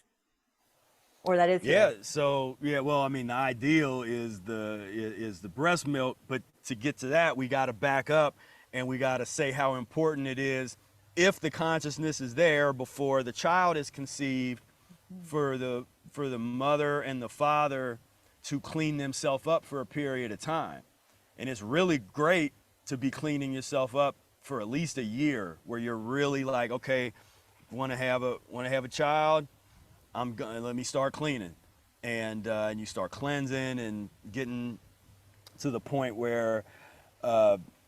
Or that is Yeah, here? so yeah, well, I mean, the ideal is the breast milk, but to get to that, we got to back up and we got to say how important it is, if the consciousness is there before the child is conceived, for the mother and the father to clean themselves up for a period of time. And it's really great to be cleaning yourself up for at least a year, where you're really like, okay, want to have a child, let me start cleaning, and you start cleansing and getting to the point where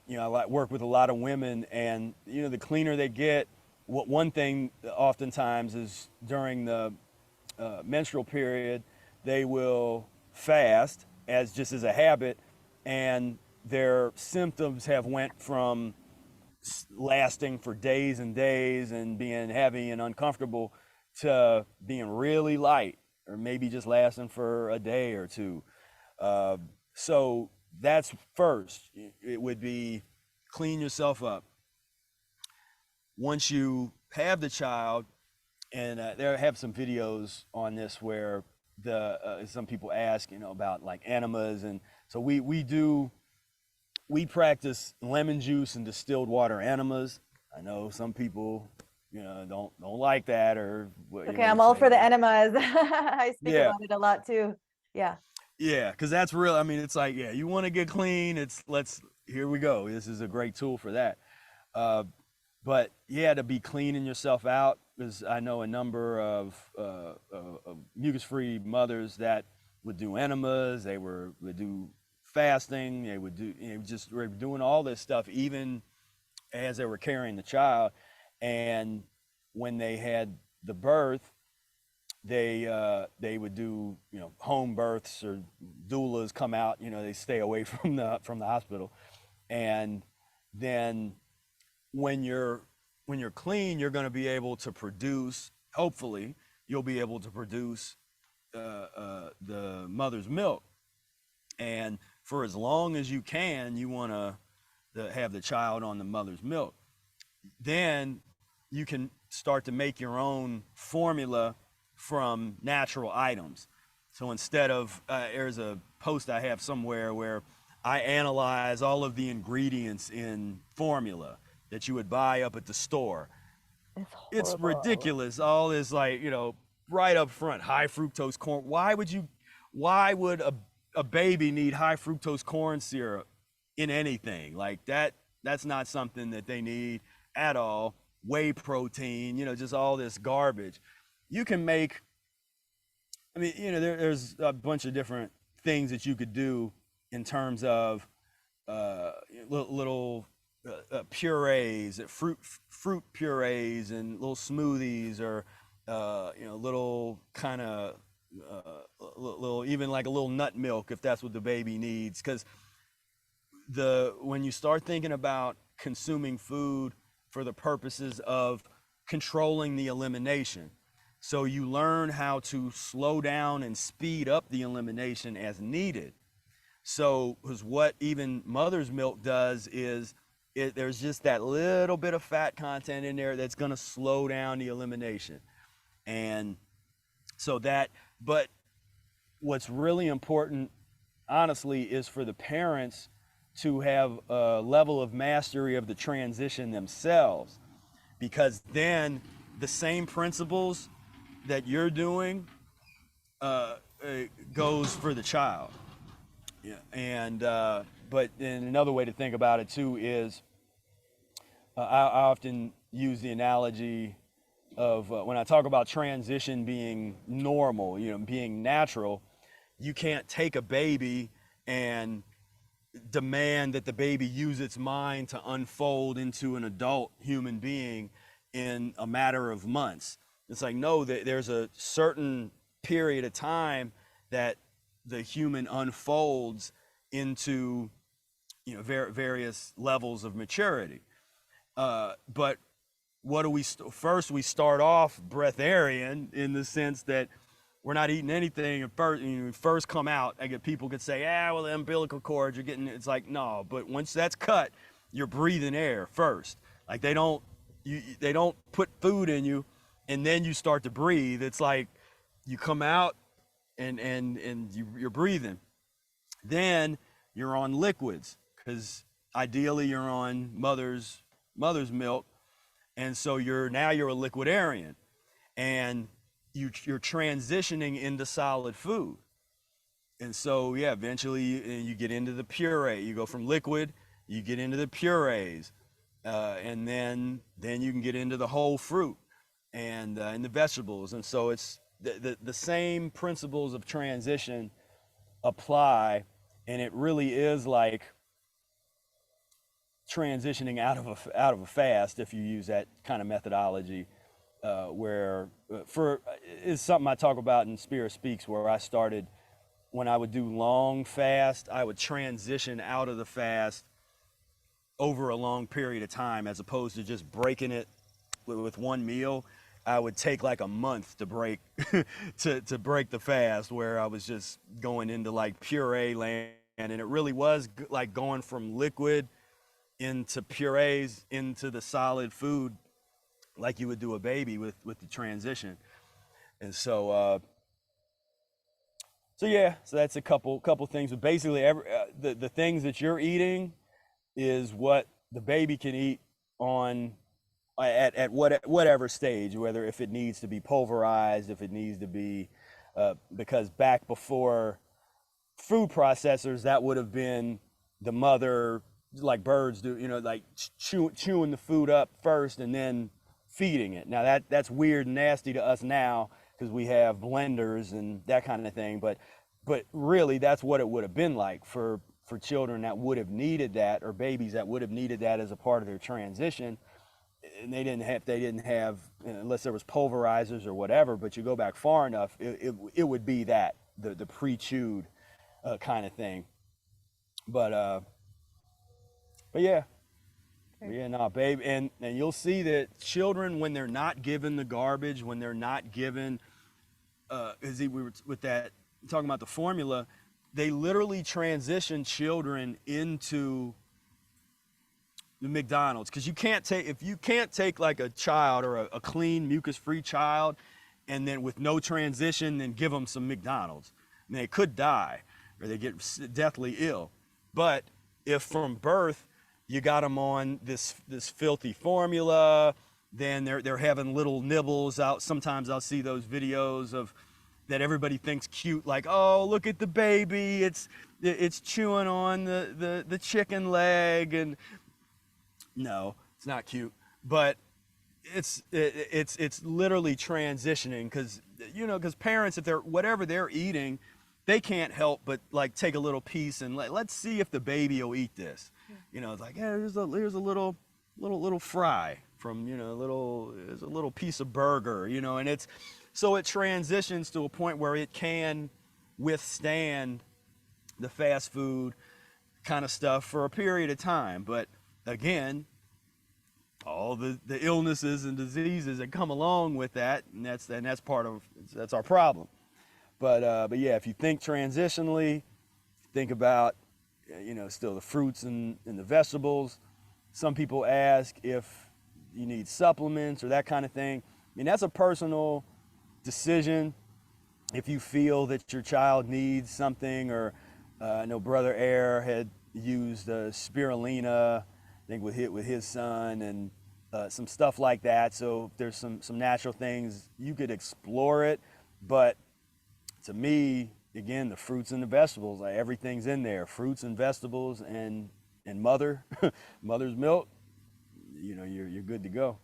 you know, I work with a lot of women, and you know, the cleaner they get, one thing oftentimes is during the menstrual period, they will fast just as a habit, and their symptoms have went from lasting for days and days and being heavy and uncomfortable to being really light, or maybe just lasting for a day or two. So that's first. It would be clean yourself up. Once you have the child, and there have some videos on this where some people ask, you know, about like enemas, and so we practice lemon juice and distilled water enemas. I know some people, you know, don't like that, or Okay, I'm all for the enemas. I speak yeah, about it a lot too. Yeah. yeah, because that's real. I mean, it's like, yeah, you want to get clean. Here we go. This is a great tool for that. Uh, but yeah, to be cleaning yourself out, because I know a number of mucus-free mothers that would do enemas. Would do fasting. They would do, you know, just were doing all this stuff even as they were carrying the child. And when they had the birth, they would do, you know, home births, or doulas come out. You know, they stay away from the hospital, and then when you're clean, you're going to be able to produce. Hopefully, you'll be able to produce the mother's milk, and for as long as you can, you want to have the child on the mother's milk. Then you can start to make your own formula from natural items. So instead of, there's a post I have somewhere where I analyze all of the ingredients in formula that you would buy up at the store. It's Horrible. ridiculous. All this, like, you know, right up front, high fructose corn. Why would a baby need high fructose corn syrup in anything? Like that's not something that they need at all. Whey protein, you know, just all this garbage. You can make, I mean, you know, there's a bunch of different things that you could do in terms of little purees, fruit purees, and little smoothies, or little kind of little, even like a little nut milk if that's what the baby needs. Because when you start thinking about consuming food for the purposes of controlling the elimination, so you learn how to slow down and speed up the elimination as needed. So, because what even mother's milk does is there's just that little bit of fat content in there that's going to slow down the elimination. And so but what's really important, honestly, is for the parents to have a level of mastery of the transition themselves, because then the same principles that you're doing goes for the child. Yeah. And but then another way to think about it too is I often use the analogy of when I talk about transition being normal, being natural. You can't take a baby and demand that the baby use its mind to unfold into an adult human being in a matter of months. It's like, no, there's a certain period of time that the human unfolds into various levels of maturity. But what do we first we start off breatharian, in the sense that we're not eating anything at first. You first come out, people could say, well, the umbilical cord, you're getting, it's like, no, but once that's cut, you're breathing air first. Like they don't put food in you and then you start to breathe. It's like you come out and you're breathing. Then you're on liquids, because ideally you're on mother's milk, and so you're a liquidarian, and you're transitioning into solid food. And so eventually you get into the puree. You go from liquid, you get into the purees, and then you can get into the whole fruit and the vegetables. And so it's the same principles of transition apply, and it really is like transitioning out of a fast, if you use that kind of methodology, where is something I talk about in Spira Speaks, where I started when I would do long fast. I would transition out of the fast over a long period of time, as opposed to just breaking it with one meal. I would take like a month to break to break the fast, where I was just going into like puree land, and it really was like going from liquid into purees into the solid food, like you would do a baby with the transition. And so so that's a couple things. But basically the things that you're eating is what the baby can eat on at whatever stage, whether if it needs to be pulverized, if it needs to be because back before food processors, that would have been the mother, like birds do, like chewing the food up first and then feeding it. Now that's weird and nasty to us now, because we have blenders and that kind of thing, but really that's what it would have been like for children that would have needed that, or babies that would have needed that as a part of their transition. And they didn't have unless there was pulverizers or whatever. But you go back far enough, it would be that the pre-chewed kind of thing. But yeah. No, babe, and you'll see that children, when they're not given the garbage, when they're not given, we were with that talking about the formula, they literally transition children into the McDonald's, because if you can't take like a child or a clean mucus-free child, and then with no transition, then give them some McDonald's, and they could die or they get deathly ill. But if from birth you got them on this filthy formula, then they're having little nibbles out. Sometimes I'll see those videos of that everybody thinks cute, like, oh, look at the baby, it's chewing on the chicken leg, and no, it's not cute. But it's literally transitioning, because parents, if whatever they're eating, they can't help but like take a little piece and let's see if the baby will eat this. It's like, yeah, here's a little fry from, there's a little piece of burger, and so it transitions to a point where it can withstand the fast food kind of stuff for a period of time. But again, all the illnesses and diseases that come along with that, and that's our problem. But yeah, if you think transitionally, think about, still the fruits and the vegetables. Some people ask if you need supplements or that kind of thing. I mean, that's a personal decision. If you feel that your child needs something, or I know Brother Air had used spirulina, I think with his son, and some stuff like that. So there's some natural things you could explore it. But to me, again, the fruits and the vegetables, like everything's in there. Fruits and vegetables and mother's milk. You're good to go.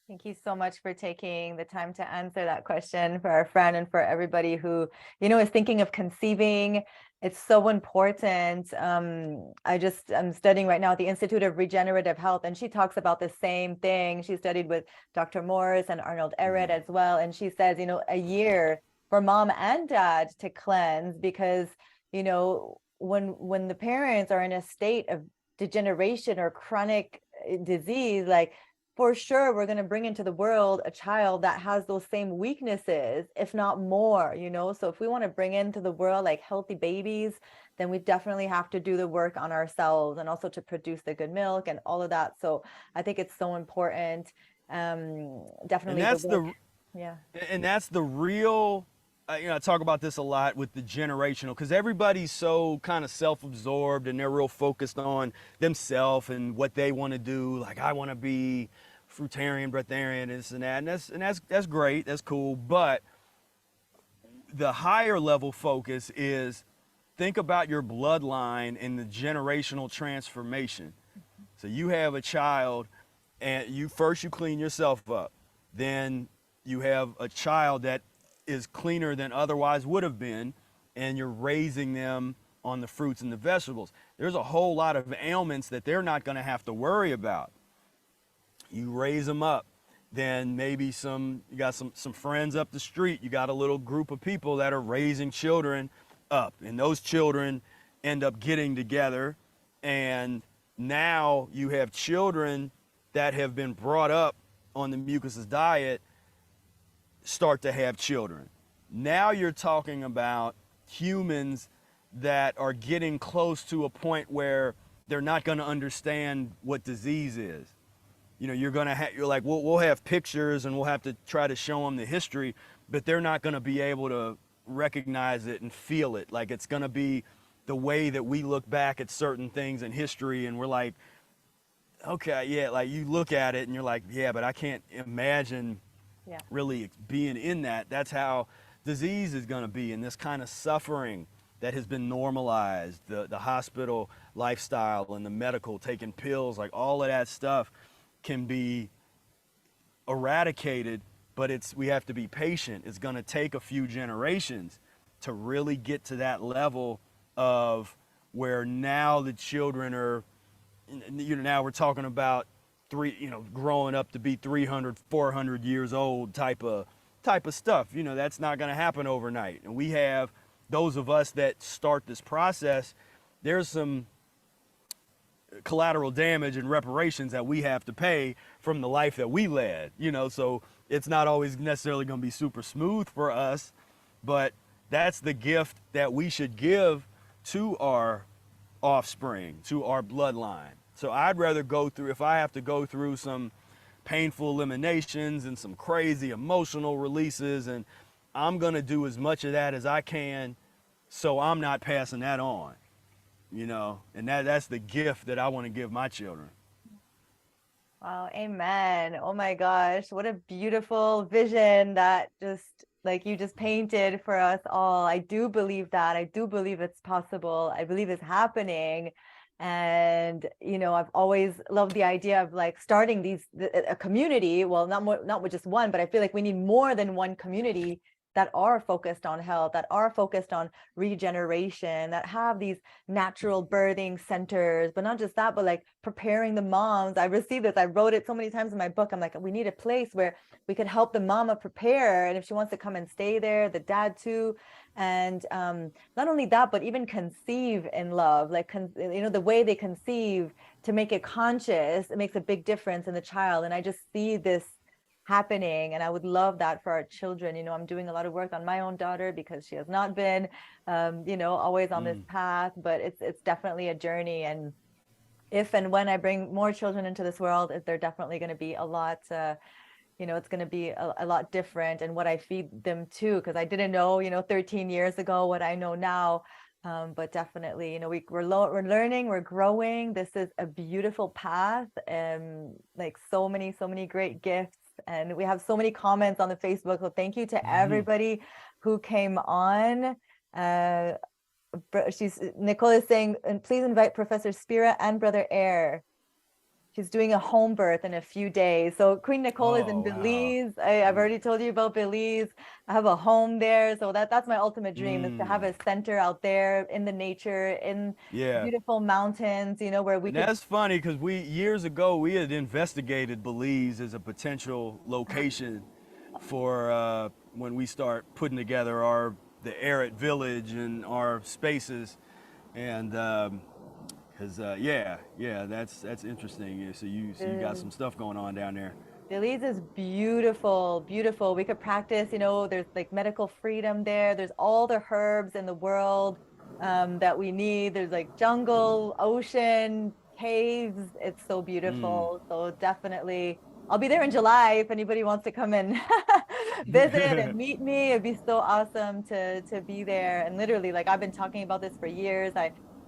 Thank you so much for taking the time to answer that question for our friend and for everybody who, is thinking of conceiving. It's so important. I'm studying right now at the Institute of Regenerative Health, and she talks about the same thing. She studied with Dr. Morris and Arnold Ehret as well. And she says, a year for mom and dad to cleanse, because, when the parents are in a state of degeneration or chronic disease, like, for sure, we're going to bring into the world a child that has those same weaknesses, if not more, So if we want to bring into the world like healthy babies, then we definitely have to do the work on ourselves, and also to produce the good milk and all of that. So I think it's so important. Definitely. And that's the real, I talk about this a lot with the generational, because everybody's so kind of self-absorbed and they're real focused on themselves and what they want to do. Like, I want to be fruitarian, breatharian, this and that, and that's great, that's cool. But the higher level focus is, think about your bloodline and the generational transformation. So you have a child, and you clean yourself up, then you have a child that is cleaner than otherwise would have been, and you're raising them on the fruits and the vegetables. There's a whole lot of ailments that they're not going to have to worry about. You raise them up, then maybe you got some friends up the street, you got a little group of people that are raising children up, and those children end up getting together, and now you have children that have been brought up on the mucusless diet start to have children. Now you're talking about humans that are getting close to a point where they're not going to understand what disease is. You're like, we'll have pictures and we'll have to try to show them the history, but they're not going to be able to recognize it and feel it. Like, it's going to be the way that we look back at certain things in history, and we're like, okay, yeah, like you look at it and you're like, yeah, but I can't imagine really being in that. That's how disease is going to be, and this kind of suffering that has been normalized, the hospital lifestyle and the medical, taking pills, like all of that stuff can be eradicated, but we have to be patient. It's going to take a few generations to really get to that level of where now the children are, now we're talking about growing up to be 300, 400 years old type of stuff. That's not going to happen overnight. And we have those of us that start this process, there's some collateral damage and reparations that we have to pay from the life that we led, so it's not always necessarily going to be super smooth for us, but that's the gift that we should give to our offspring, to our bloodline. So I'd rather go through, if I have to go through some painful eliminations and some crazy emotional releases, and I'm going to do as much of that as I can so I'm not passing that on. And that's the gift that I want to give my children. Wow, amen. Oh my gosh, what a beautiful vision that you just painted for us all. I do believe that. I do believe it's possible. I believe it's happening. And I've always loved the idea of like starting a community. Well, not with just one, but I feel like we need more than one community that are focused on health, that are focused on regeneration, that have these natural birthing centers, but not just that, but like preparing the moms. I received this, I wrote it so many times in my book. I'm like, we need a place where we could help the mama prepare. And if she wants to come and stay there, the dad too. And not only that, but even conceive in love, like, the way they conceive, to make it conscious, it makes a big difference in the child. And I just see this happening, and I would love that for our children. I'm doing a lot of work on my own daughter because she has not been always on this path, but it's definitely a journey. And if and when I bring more children into this world, they're definitely going to be a lot it's going to be a lot different, and what I feed them too, because I didn't know 13 years ago what I know now. But definitely, we're learning, we're growing. This is a beautiful path, and like so many great gifts. And we have so many comments on the Facebook. So thank you to everybody who came on. Nicole is saying, and please invite Professor Spira and Brother Air. She's doing a home birth in a few days. So Queen Nicole is in Belize. Wow. I've already told you about Belize. I have a home there. So that's my ultimate dream, is to have a center out there in the nature, in beautiful mountains, where we That's funny, because years ago, we had investigated Belize as a potential location for when we start putting together the arid village and our spaces. And because that's interesting. Yeah, so you got some stuff going on down there. Belize is beautiful. We could practice, there's like medical freedom there. There's all the herbs in the world that we need. There's like jungle, ocean, caves. It's so beautiful. So definitely, I'll be there in July if anybody wants to come and visit and meet me. It'd be so awesome to be there. And literally, like, I've been talking about this for years.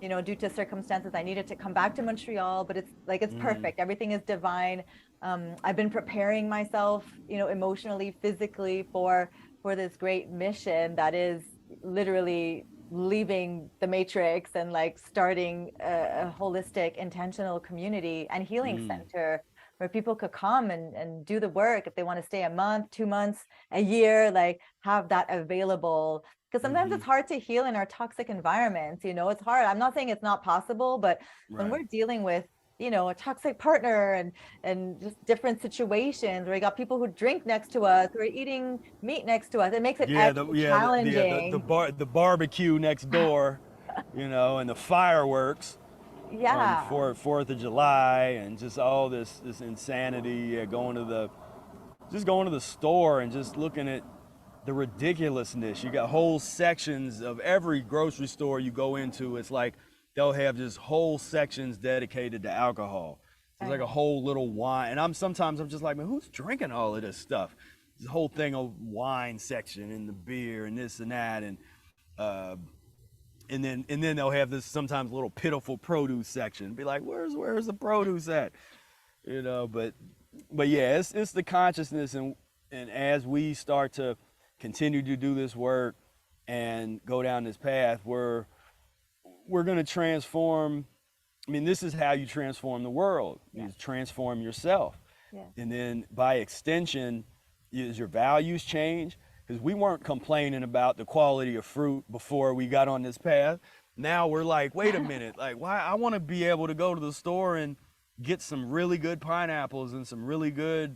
Due to circumstances, I needed to come back to Montreal, but it's perfect. Everything is divine. I've been preparing myself, emotionally, physically for this great mission that is literally leaving the matrix and like starting a holistic, intentional community and healing center where people could come and do the work. If they want to stay a month, 2 months, a year, like, have that available. Because sometimes it's hard to heal in our toxic environments. It's hard. I'm not saying it's not possible, but when we're dealing with, a toxic partner and just different situations where you got people who drink next to us, who are eating meat next to us, it makes it challenging. The barbecue next door, and the fireworks. On 4th of July, and just all this insanity. Going to the store and just looking at the ridiculousness. You got whole sections of every grocery store you go into. It's like they'll have just whole sections dedicated to alcohol. It's like a whole little wine. And sometimes I'm just like, man, who's drinking all of this stuff? This whole thing of wine section and the beer and this and that, and then they'll have this sometimes little pitiful produce section. Be like, where's the produce at? But yeah, it's the consciousness, and as we start to continue to do this work and go down this path, we're going to transform. I mean, this is how you transform the world. You transform yourself. And then by extension, as your values change, because we weren't complaining about the quality of fruit before we got on this path. Now we're like, wait a minute, like, why? I want to be able to go to the store and get some really good pineapples and some really good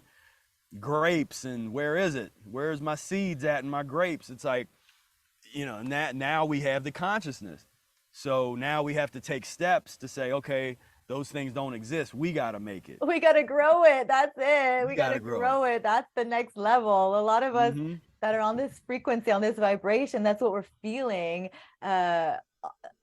grapes. And where is it? Where's my seeds at in my grapes? It's like, now we have the consciousness. So now we have to take steps to say, okay, those things don't exist. We got to make it. We got to grow it. That's it. We got to grow it. That's the next level. A lot of us that are on this frequency, on this vibration, that's what we're feeling as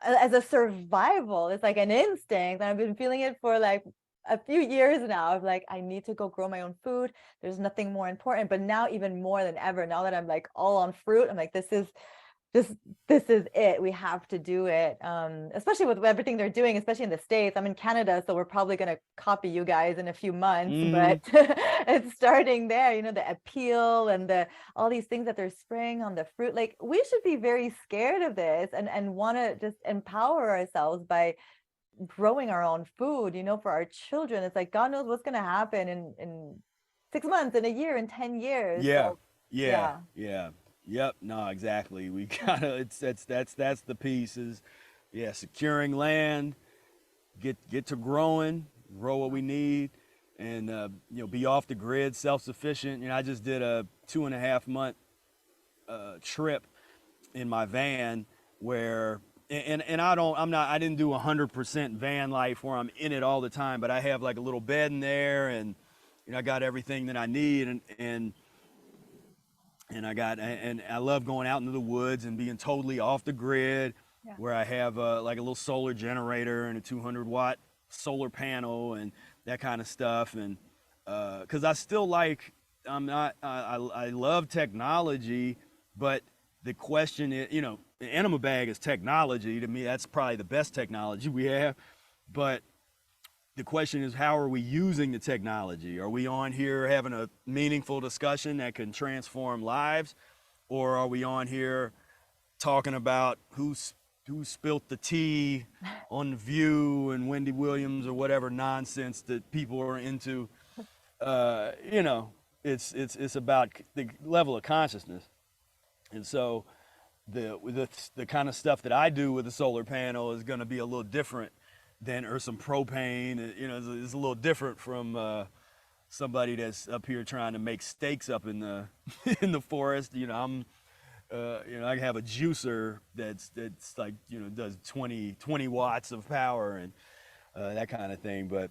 a survival. It's like an instinct. And I've been feeling it for like a few years now. Of like, I need to go grow my own food. There's nothing more important. But now, even more than ever, now that I'm like all on fruit, I'm like, this is it. We have to do it. Especially with everything they're doing, especially in the States. I'm in Canada, so we're probably going to copy you guys in a few months, but it's starting there, the appeal and all these things that they're spraying on the fruit. Like, we should be very scared of this and want to just empower ourselves by growing our own food, for our children. It's like, God knows what's going to happen in 6 months, in a year, in 10 years. Yeah. So, Yep. No, exactly. We gotta. It's that's the piece is, yeah, securing land, get to growing, grow what we need, and be off the grid, self sufficient. I just did a 2.5 month trip in my van where and I didn't do 100% van life where I'm in it all the time, but I have like a little bed in there, and I got everything that I need, and I love going out into the woods and being totally off the grid, Yeah. where I have like a little solar generator and a 200-watt solar panel and that kind of stuff. And because I still like, I love technology, but the question is, the enema bag is technology. To me, that's probably the best technology we have. But the question is, how are we using the technology? Are we on here having a meaningful discussion that can transform lives? Or are we on here talking about who spilt the tea on The View and Wendy Williams or whatever nonsense that people are into? It's about the level of consciousness. And so the kind of stuff that I do with the solar panel is going to be a little different or some propane. It's a little different from somebody that's up here trying to make steaks up in the in the forest. I have a juicer that's like does 20 watts of power and that kind of thing. But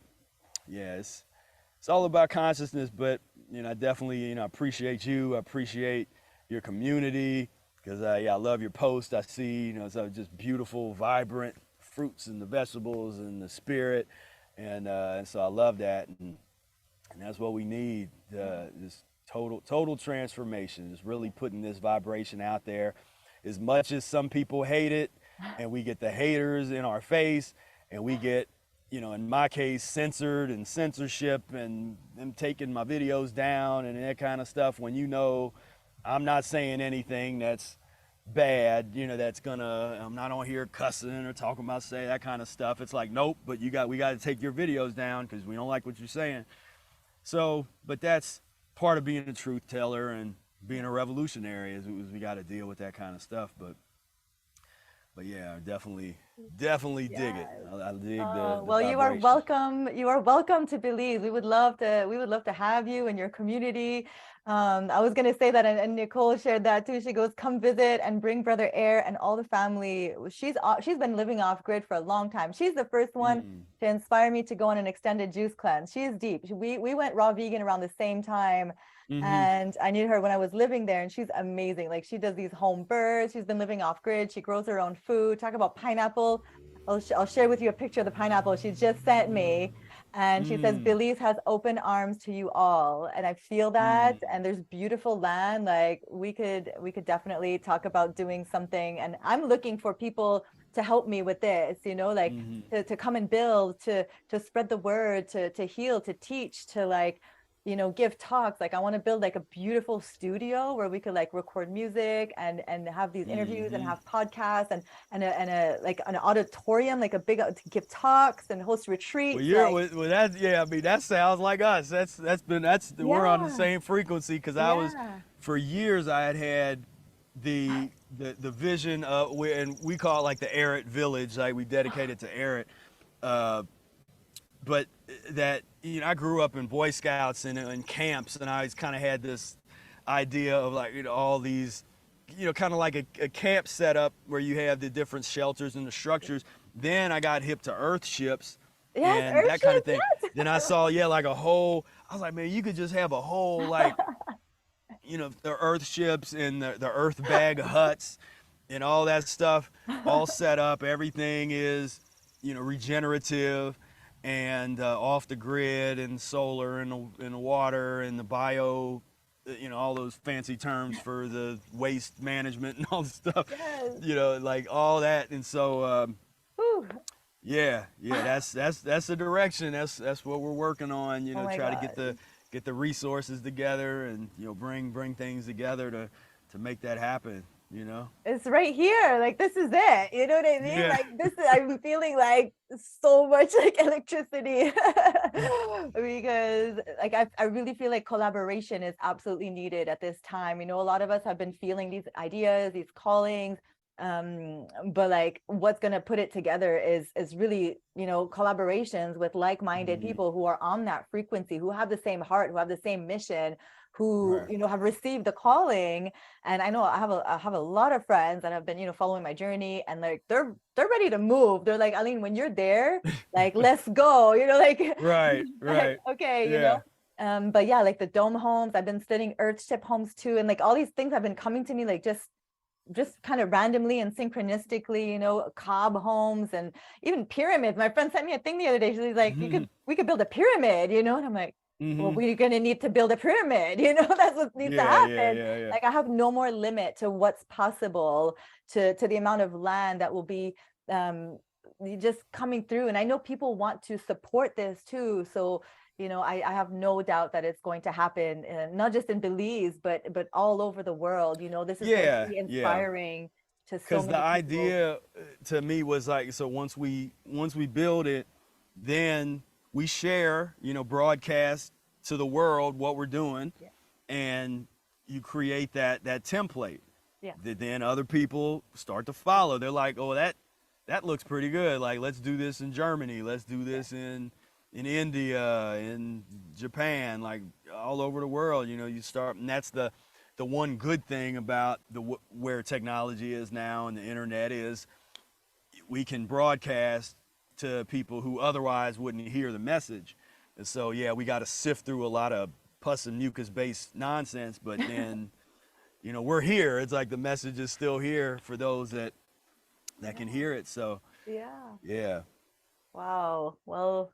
yeah, it's all about consciousness. But I definitely appreciate you. I appreciate your community, because I love your posts. I see so just beautiful, vibrant fruits and the vegetables and the spirit, and so I love that, and that's what we need. This total transformation, is really putting this vibration out there. As much as some people hate it, and we get the haters in our face, and we get in my case censored and censorship and them taking my videos down and that kind of stuff, when I'm not saying anything that's bad, I'm not on here cussing or talking about that kind of stuff. It's like, nope, but we got to take your videos down because we don't like what you're saying. So, but that's part of being a truth teller and being a revolutionary, is we got to deal with that kind of stuff. But yeah, definitely dig it. I dig the Well, you are vibration. welcome. You are welcome to Belize. We would love to have you and your community. I was going to say that, and Nicole shared that too. She goes, come visit and bring Brother Air and all the family. She's been living off grid for a long time. She's the first one to inspire me to go on an extended juice cleanse. She's deep. We went raw vegan around the same time. And I knew her when I was living there, and she's amazing. Like, she does these home births. She's been living off grid. She grows her own food. Talk about pineapple. I'll share with you a picture of the pineapple she just sent me. And she says, Belize has open arms to you all. And I feel that. And there's beautiful land. Like, we could definitely talk about doing something. And I'm looking for people to help me with this, to come and build, to spread the word, to heal, to teach, to give talks. Like, I want to build like a beautiful studio where we could record music and have these interviews and have podcasts and a like an auditorium, like a big, to give talks and host retreats. That sounds like us. We're on the same frequency, because I was, for years I had the vision of, and we call it like the Arrett Village, like we dedicated to Arrett. But that, I grew up in Boy Scouts and camps, and I always kind of had this idea of all these, kind of like a camp setup where you have the different shelters and the structures. Then I got hip to earth ships and that kind of thing. Yes. Then I saw, like a whole, I was like, man, you could just have a whole, the earth ships and the earth bag huts and all that stuff all set up. Everything is, regenerative and off the grid and solar and the water and the bio, all those fancy terms for the waste management and all the stuff, like all that. And so, that's the direction. That's what we're working on, try to get the resources together and, bring things together to make that happen. you know? It's right here. Like, this is it. You know what I mean? Yeah. Like, this is, I'm feeling like so much like electricity because like I really feel like collaboration is absolutely needed at this time. You know, a lot of us have been feeling these ideas, these callings, but like what's going to put it together is really, you know, collaborations with like-minded people who are on that frequency, who have the same heart, who have the same mission, who, Right. you know, have received the calling. And I know I have a lot of friends that have been, you know, following my journey, and like they're ready to move. They're like, Aline, when you're there, like, let's go, you know, like, Right, like, right. okay, you know. Yeah. But yeah, like the dome homes, I've been studying earthship homes too, and like all these things have been coming to me like just kind of randomly and synchronistically, you know, cob homes and even pyramids. My friend sent me a thing the other day. She's like, we could build a pyramid, you know, and I'm like, well, we're going to need to build a pyramid, you know. That's what needs to Yeah, yeah, happen. yeah, yeah. Like, I have no more limit to what's possible, to the amount of land that will be just coming through. And I know people want to support this too, so you know, I have no doubt that it's going to happen, not just in Belize, but all over the world. You know, this is going to Yeah, be yeah. inspiring to so Because the many people. idea to me was like, so once we build it, then we share, you know, broadcast to the world what we're doing, Yeah, and you create that template. yeah, Then other people start to follow. They're like, oh, that looks pretty good. Like, let's do this in Germany. Let's do yeah. this in India, in Japan, like all over the world. You know, you start, and that's the one good thing about where technology is now and the internet is we can broadcast to people who otherwise wouldn't hear the message. And so yeah, we got to sift through a lot of pus and mucus based nonsense, but then you know, we're here. It's like the message is still here for those that can hear it. So Yeah. yeah. Wow. Well,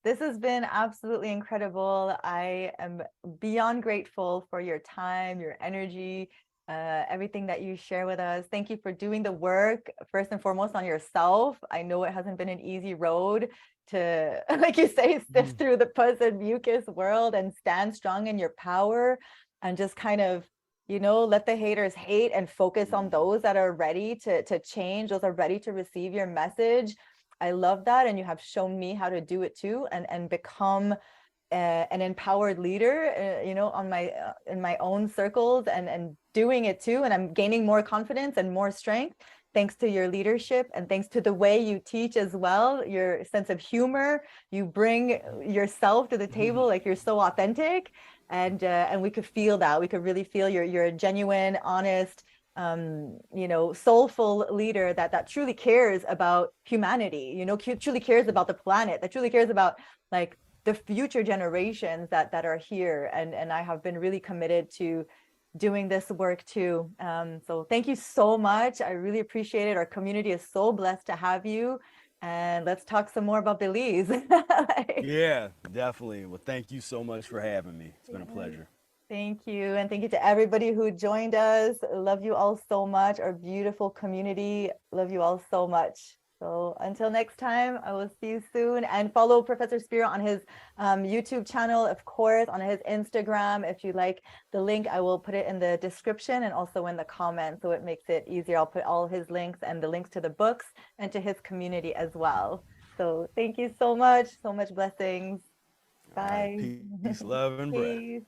this has been absolutely incredible. I am beyond grateful for your time, your energy, everything that you share with us. Thank you for doing the work, first and foremost, on yourself. I know it hasn't been an easy road to, like you say, sift through the pus and mucus world and stand strong in your power and just kind of, you know, let the haters hate and focus on those that are ready to change, those are ready to receive your message. I love that. And you have shown me how to do it too, and become an empowered leader, you know, on my in my own circles, and doing it too. And I'm gaining more confidence and more strength thanks to your leadership, and thanks to the way you teach as well, your sense of humor. You bring yourself to the table, like you're so authentic, and we could feel that. We could really feel you're a genuine, honest, you know, soulful leader that truly cares about humanity, you know, truly cares about the planet, that truly cares about like the future generations that are here. And I have been really committed to doing this work too. So thank you so much. I really appreciate it. Our community is so blessed to have you. And let's talk some more about Belize. Yeah, definitely. Well, thank you so much for having me. It's been a Yes. pleasure. Thank you. And thank you to everybody who joined us. Love you all so much. Our beautiful community. Love you all so much. So until next time, I will see you soon. And follow Professor Spira on his YouTube channel, of course, on his Instagram. If you like the link, I will put it in the description and also in the comments, so it makes it easier. I'll put all his links and the links to the books and to his community as well. So thank you so much. So much blessings. All right. Bye. Peace, love, and breath. Peace.